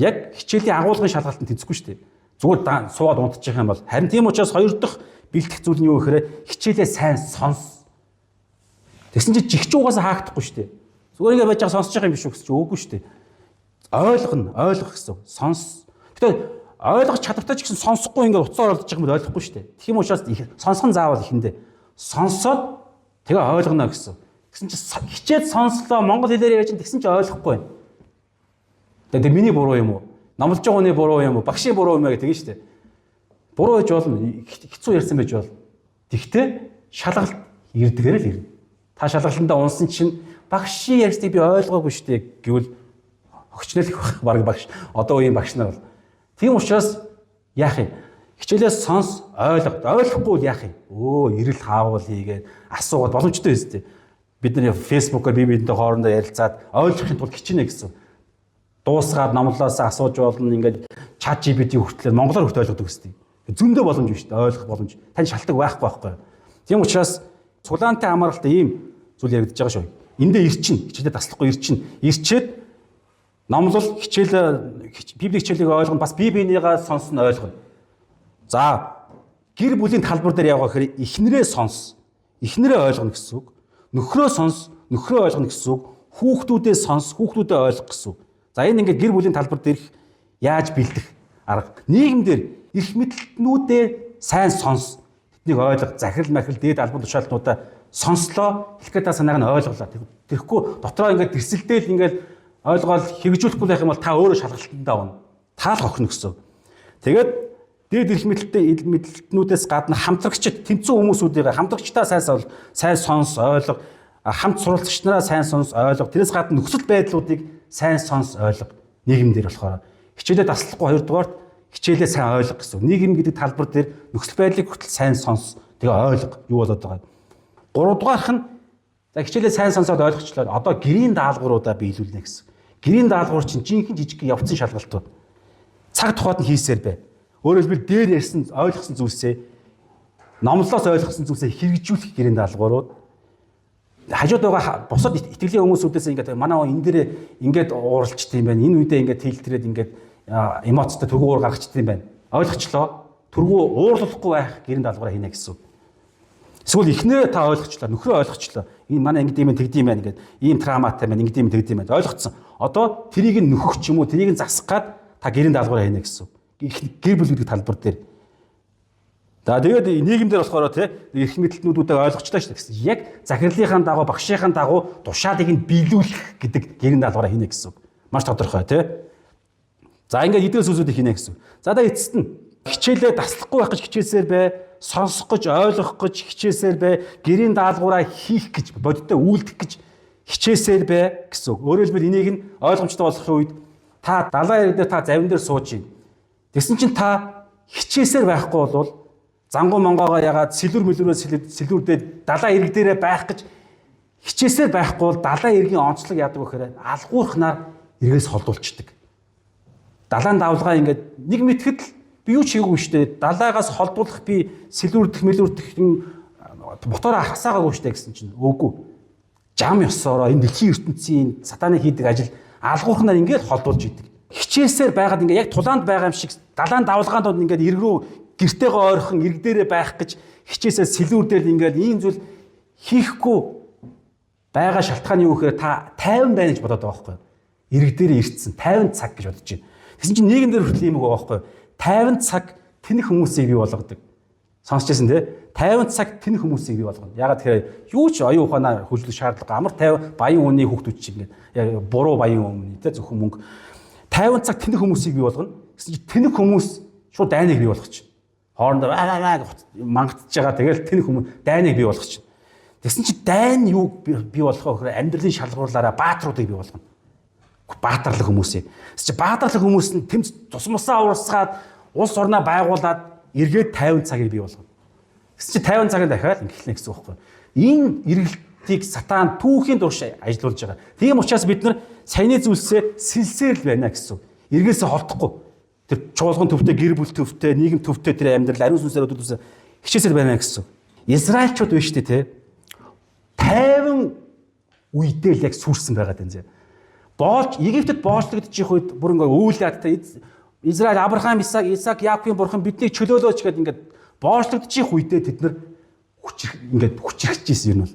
яг хичээлийн агуулгын шалгалтанд тэнцэхгүй шүү дээ. Зүгээр суугаад унтчих юм бол харин тийм учраас хоёр дахь бэлтгэх зүйл нь юу гэхээр хичээлээ сайн сонс. Тэгсэн чинь жигч угаасаа хаагдахгүй шүү дээ. Зүгээр ингэ байж байгаа сонсож байгаа юм биш үү гэж үгүй шүү дээ. Ойлгох гэсэн. Сонс. Гэтэ ойлгох чадвартай ч гэсэн сонсохгүй ингэ уцаар олдож байгаа юм ойлгохгүй шүү дээ. Тийм учраас сонсох нь заавал ихэндээ. Сонсоод тэгээ ойлгоно гэсэн. Тэгсэн чинь хичээд сонслоо монгол хэлээр яаж тэгсэн чинь ойлгохгүй байна. Тэгээ миний буруу юм уу? Номлож байгаа хүний буруу юм уу? Багшийн буруу юм аа гэдэг нь шүү дээ. Буруу гэж болно. Хэцүү ярьсан байж болно. Тэгтээ шалгалт ирдгээр л ирнэ. Та шалгалтандаа унсан чинь багшийн ярьсныг би ойлгоогүй шүү дээ гэвэл огчнол их баг багш. Одоо үеийн багш нар бол. Тийм учраас яах юм? Хичээлээс сонс ойлгохгүй яах юм? Ирэл хаавал хийгээд асуугаад боломжтой биз дээ. Бидний фэйсбүүкээр биедээ хоорондоо ярилцаад ойлгохын тулд хичнээн гэсэн. Дуусгаад номлоосоо асууж болно ингээд чат GPT хүртэл монголоор хүртэл ойлгодог гэсэн. Зөндөө боломж биш дээ ойлгох боломж. Тань шалтгаан байхгүй. Тийм учраас цулаантай хамааралтай ийм зүйл яригдж байгаа шүү. Эндээ ирчин хичээлээ таслахгүй ирчээд номлол библийн хичээлийг ойлгоно бас биенийгаа сонсно ойлгоно. За гэр бүлийн талбар дээр явгаа гэхээр эхнэрээ сонс. Эхнэрээ ойлгоно гэсэн үг. Нөхрөө сонс, нөхрөө ойлгоно гэсэн үг. Хүүхдүүдээ сонс, хүүхдүүдээ ойлгох гэсэн үг. За энэ ингээд гэр бүлийн талбар дээрх яаж бэлдэх арга. Нийгэмдэр эрх мэдлэлтнүүдээ сайн сонс. Тэднийг ойлго, захирал махирал дээд албан тушаалтнуудаа сонслоо. Хэлэх гэдэг санааг нь ойлголоо. Тэрхгүй дотроо ингээд тэрсэлдээл ингээд ойлгоод хэрэгжүүлэхгүй байх юм бол та өөрөө шалгалтандаа авна. Таал хохно гэсэн. Тэгээд дээд эрх мэдлэлтнүүдээс гадна хамтрагчид, тэнцүү хүмүүсүүдийг хамтрагчдаа сайн сонс, ойлго. Хамт суралцагч нараа сайн сонс, ойлго. Тэрээс гадна нөхцөл байдлуудыг сайн сонс, ойлго. Нийгэмдэр болохоор хичээлээ таслахгүй хоёрдугаарт хичээлээ сайн ойлгох гэсэн. Нийгэм гэдэг талбар дээр нөхцөл байдлыг хүртэл сайн сонс. Тэгээ ойлго. Юу болоод байгааг. Гуравдугаарх нь за хичээлээ сайн сонсоод ойлгочлоо. Одоо гэрийн даалгавруудаа биелүүлнэ гэсэн. Гэрийн даалгавар чинь жинхэнэ жижиг явцсан шалгалтууд. Цаг тухайд нь хийсээр бай. Өөрөөр хэлбэл дээр ярьсан ойлгосон зүйлсээ номлолоос ойлгосон зүйлсээ хэрэгжүүлэх гэрийн даалгаврууд. хажууд байгаа бусад итгэлийн хүмүүсүүдээс ингээд манай энэ дээр ингээд ууралчт юм байна. Энэ үедээ ингээд тэлтрээд ингээд эмоцтой түргүүр гаргачт юм байна. Ойлгочлоо. Түргүү уурлахгүй байх гэрийн даалгавраа хийнэ гэсэн. Эсвэл эхнээ та ойлгочлоо, нөхрөө ойлгочлоо. Энэ манай ингээд юм тэгдэм байна ингээд ийм трауматай байна, ингээд юм тэгдэм байна. Ойлгоцсон. Одоо трийг нь нөхөх ч юм уу, трийг нь засах гад та гэрийн даалгавраа хийнэ гэсэн. Гэр бүл гэдэг талбар дээр. За тэгээд нийгэмдэр болохоор эрх мэдэлтнүүдүүдээ ойлгочлаа шүү дээ гэсэн. Яг захирлынхаа дагуу, багшийнхаа дагуу тушаалыг нь биелүүлэх гэдэг гэрийн даалгавраа хийнэ гэсэн. Маш тодорхой тий. За ингээд эдгээр зүйлсүүдийг хийнэ гэсэн. За одоо эцэст нь хичээлээ таслахгүй байх гэж хичээсээр бай, сонсох гэж, ойлгох гэж хичээсээр бай, гэрийн даалгавраа хийх гэж, бодиттой үйлдэх гэж хичээсээр бай гэсэн. Өөрөөр хэлбэл энийг нь ойлгомжтой болгохын үед та далайн ирэг дээр та завин дээр сууж гин. Тэгсэн чинь та хичээсээр байхгүй бол зангуу монгоогоо ягаад сэлүүрдээ далайн ирэг дээрээ байх гэж хичээсээр байхгүй бол далайн иргийн онцлог яадаг вэ гэхээр алгуурхнаар эргээс холдуулцдаг. Далайн давлгаа ингээд нэг мэтгэд би юу ч хийгээгүй шүү дээ. Далайгаас холдуулах би сэлүүрдэх мотороо хасаагаагүй шүү дээ гэсэн чинь үгүй. Жам ёсороо энэ дэлхийн ертөнцийн сатаны хийдэг ажил алгуурхнаар ингээд холдуулж идэг. Хичээсээр байгаад ингээд яг тулаанд байгаа юм шиг далайн давлгаанд ингээд эрг рүү гэртэйгээ ойрхон ирэг дээрээ байх гэж хичээсээ сэлүүр дээр ингээд ийм зүйл хийхгүй байгаа шалтгаан юу гэхээр та 50 байна гэж бодоод байгаа байхгүй юу? Ирэг дээрээ ирцэн 50 цаг гэж бодож байна. Тэгсэн чинь нийгэм дээр хүртэл юм байгаа байхгүй юу? 50 цаг тэнэх хүмүүсийг бий болгодог. Сонсч байсан тий? 50 цаг тэнэх хүмүүсийг бий болгоно. Ягаад тэгэхээр юу ч оюун ухаанаар хөгжлөх шаардлага амар 50 баян хүний хүүхдүүд чинь ингээд яг буруу баян өмнө тий зөвхөн мөнгө 50 цаг тэнэх хүмүүсийг бий болгоно. Гэсэн чинь тэнэх хүмүүс шууд дайныг бий болгочих. Хоорондоо мангатж байгаа тэгэл тэнэх хүмүүс дайныг бий болгочих. Тэгсэн чинь дайн юу бий болгохоо гэхээр амьдралын шалгуурлаараа баатруудыг бий болгоно. Баатарлаг хүмүүсийг. Тэгсэн чинь баатарлаг хүмүүс нь тэмц тусмасаа уурсгаад улс орноо байгуулад эргээд 50 цагийг бий болгоно. Тэгсэн чинь 50 цагаар дахиад ингэхлээ гэсэн үг байхгүй. Энэ эргэлтийг сатан түүхийн дурш ажиллуулж байгаа. Тийм учраас бид нар саяны зүйлсээ сэлсээр л байна гэсэн. Эргээсээ холдохгүй. Тэр чуулган төвтэй, гэр бүл төвтэй, нийгэм төвтэй тэр амьдрал ариун сүнсээр өдөөс хичээсээр байна гэсэн. Израильчууд биш үү те? 50 үедээ л яг сүрсэн байгаа даа. Боолж Египтэд боолчлогдчих үед бүр ингээ үйлээд те Израиль Авраам, Исаак, Яаковын бурхан биднийг чөлөөлөөч гэдэг ингээд боолчлогдчих үедээ тэд нар хүчрхэж ирсэн юм бол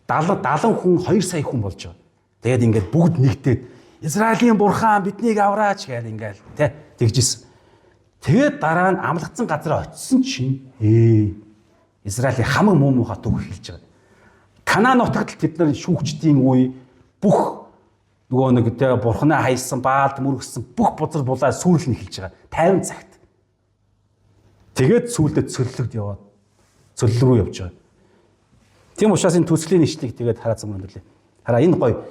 70 хүн 2 сая хүн болж байгаа. Тэгээд ингээд бүгд нэгдээд Израилийн бурхан биднийг авраач гэдэг ингээл те тэгжсэн. Тэгээд дараа нь амлагдсан газараа очисон чинь Израилийн хамаг муу муухай төг эхэлж байгаа. Канаан нутагт бид нар шүүгчдийн үе бүх нөгөө нэг те бурхнаа хайсан баалд мөргсөн бүх бузар булаа сүрлэн эхэлж байгаа. 50 цагт. Тэгээд сүүлдээ цөллөгд яваад цөллөг рүү явж байгаа. Тийм учраас энэ төслийн нэшлийг тэгээд хараацсан өндөрлөө. Хараа энэ гоё.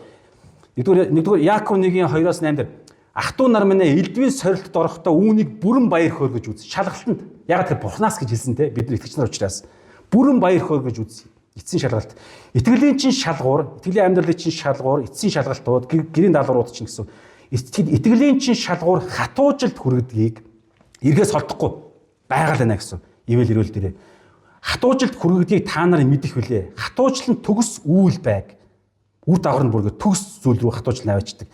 Нэгдүгээр Яаков 1:2-8 дээр ах トゥ нар минь элдвийн сорилтод орохдоо үүнийг бүрэн баяр хөөргөж үз. Шалгалтанд ягаад гэвэл бурхнаас гэж хэлсэн те бид нар итгэж нар учраас бүрэн баяр хөөргөж үз. Эцсийн шалгалт. Итгэлийн чинь шалгуур, итгэлийн амьдралын чинь шалгуур, эцсийн шалгалтууд, гэрийн даалгаврууд чинь гэсэн. Итгэлийн чинь шалгуур хатуужилт хүргэдгийг эргээс холдохгүй байгаль байна гэсэн. Ивэл ирүүл дээрээ. Хатуужилт хүргэдгийг та нар мэдэх билээ. Хатуужил нь төгс үйл байг. Үр дагавар нь бүргээ төгс зүйл рүү хатуужил наваачдаг.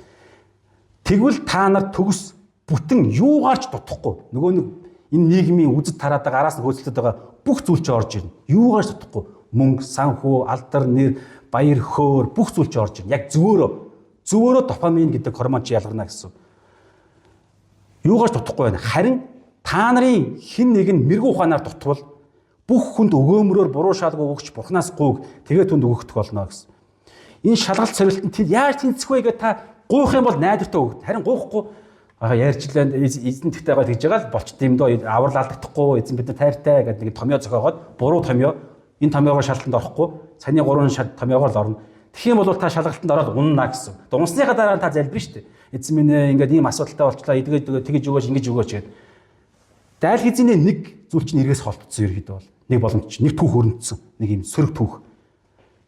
Тэгвэл та нар төгс бүтэн юугаарч дутахгүй. Нөгөө нэг энэ нийгмийн үзэд тараад байгаа араас нь хөөцөлдөд байгаа бүх зүйл ч орж ирнэ. Юугаарч дутахгүй. Мөнгө, санхүү, алдар, нэр, баяр, хөөр бүх зүйл ч орж ирнэ. Яг зөвөөрөө допамин гэдэг гормон ч ялгарна гэсэн. Юугаарч дутахгүй байна. Харин та нарын хэн нэгэн мэрэгүү ухаанаар дутвал бүх хүнд өгөөмрөөр буруу шалгуу өгч бурхнаас гуйг тэгээд түнд өгөгдөх болно гэсэн. Энэ шалгалт сорилтанд тэд яаж тэнцэх вэ гэдэг та гуйх юм бол найдвартай өгд. Харин гуйхгүй ярьчлаа эзэн тэгтэйгаа тэгж байгаа л болчт юм доо аврал алдахгүй эзэн бид нар тайртай гэдэг нэг томьёо зохиогоод буруу томьёо энэ томьёогоор шалгалтанд орохгүй саяны 3 томьёогоор л орно. Тэгэх юм бол та шалгалтанд ороод унана гэсэн. Унсныхаа дараа та залбирна шүү дээ. Эзэн минь ингээд ийм асуудалтай болчлаа тэгэж өгөөч ингэж өгөөч гэдэг. Дайл хизээний нэг зүйл чинь эргээс холтцсон ерөөдөө бол нэг боломж чинь нэг түүх өрнөдсөн нэг юм сөрөг түүх.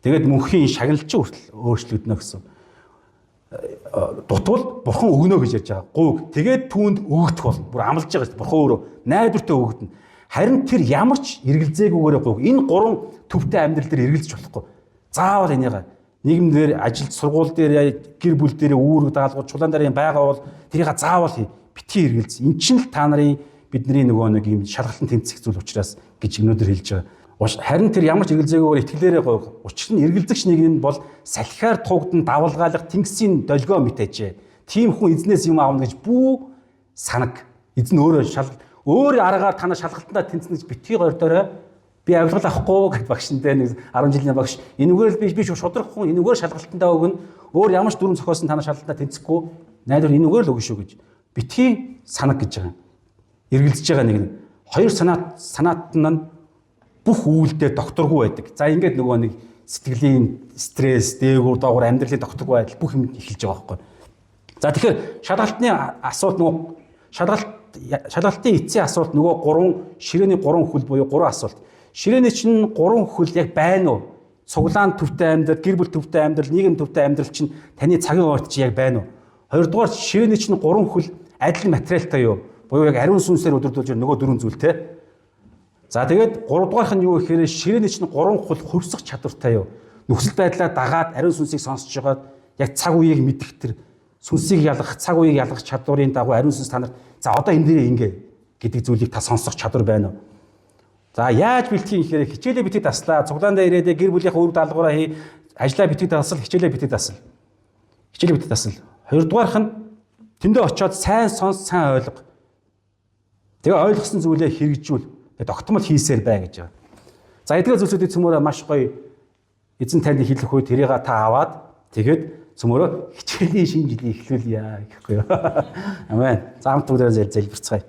Тэгээд мөнхийн шагналч хүртэл өөрчлөгдөнө гэсэн. Дутвал бурхан өгнө гэж ярьж байгаа. Гуйг тэгээд түүнд өгөгдөх болно. Бүр амлаж байгаа шүү дээ. Бурхан өөрөө найдвартай өгөгдөнө. Харин тэр ямар ч эргэлзээгүйгээр гуйг энэ 3 төвтэй амьдрал дээр эргэлзэж болохгүй. Заавал энийг нийгэм дээр, ажилд, сургууль дээр, гэр бүл дээр үүрэг даалгавар, чулаан дээр байгаа бол тэрийг заавал битгий хэрэгэлз. Энд чинь л та нарын бидний нөгөө нэг юм шалгалтын тэмцэх зүйл учраас гэж өнөөдөр хэлж байгаа. Харин тэр ямар ч эргэлзээгүйгээр итгэлээрээ гоо. Учир нь эргэлзэгч нэг нь бол салхиар туугдан давалгаалах тэнгисийн долгио мэтэжээ. Тийм хүн эзнээс юм аавна гэж бүү санаг. Эзэн өөр аргаар танаа шалгалтандаа тэнцэнэ гэж битгий гордорой. Би авилгал авахгүй гэд багшинтай нэг 10 жилийн багш энэгээр л би шудрах хүн энэгээр шалгалтандаа өгнө. Өөр ямар ч дүрм зохиосон танаа шалгалтандаа тэнцэхгүй. Найдвар энэгээр л өгнө шүү гэж. Битгий санаг гэж байгаа. Эргэлзэж байгаа нэг нь. Хоёр санаат нь бүх үйлдэл докторгүй байдаг. За ингээд нөгөө нэг сэтгэлийн стресс, дээгүүр, доогуур амьдралын докторгүй байдал бүх юм эхэлж байгаа байхгүй. За тэгэхээр шалгалтын асуулт нөгөө шалгалтын эцсийн асуулт нөгөө ширээний 3 хөл буюу 3 асуулт. Ширээний чинь 3 хөл яг байна уу? Цуглаан төвтэй амьдрал, гэр бүл төвтэй амьдрал, нийгэм төвтэй амьдрал чинь таны цагийн орт чи яг байна уу? Хоёрдугаар ширээний чинь 3 хөл адил материалтай юу? Буюу яг ариун сүнсээр өдөрдүүлж нөгөө 4 зүйлтэй. За тэгээд 3 дугаарх нь юу гэхээр ширээний чинь 3 хөл хувьсах чадвартай юу? Нөхцөл байдлаа дагаад ариун сүнсийг сонсож байгаад яг цаг үеийг мэдэх тэр сүнсийг ялгах, цаг үеийг ялгах чадварын дагуу ариун сүнс та нарт за одоо энэ дээрээ ингэ гэдэг зүйлийг та сонсох чадвар байна уу? За яаж бэлтгэх юм гэхээр хичээлээ битгий таслаа, цуглаандаа ирээдээ гэр бүлийнхээ үр даалгавраа хий, ажлаа битгий тасал, хичээлээ битгий тасал. Хичээлээ битгий тасал. Хоёрдугаарх нь тэндээ очиод сайн сонс, сайн ойлго. Тэгээ ойлгосон зүйлээ хэрэгжүүл. Тогтмол хийсээр бай гэж байгаа. За эдгээр зүйлсүүдийг цөмөрөө маш гоё эзэн танд хэлэх үе тэрийг та аваад тэгээд цөмөрөө хичээлийн шинэ жилийн эхлүүлье гэхгүй юу. Амен. За хамт бүгдээ залбирцгаая.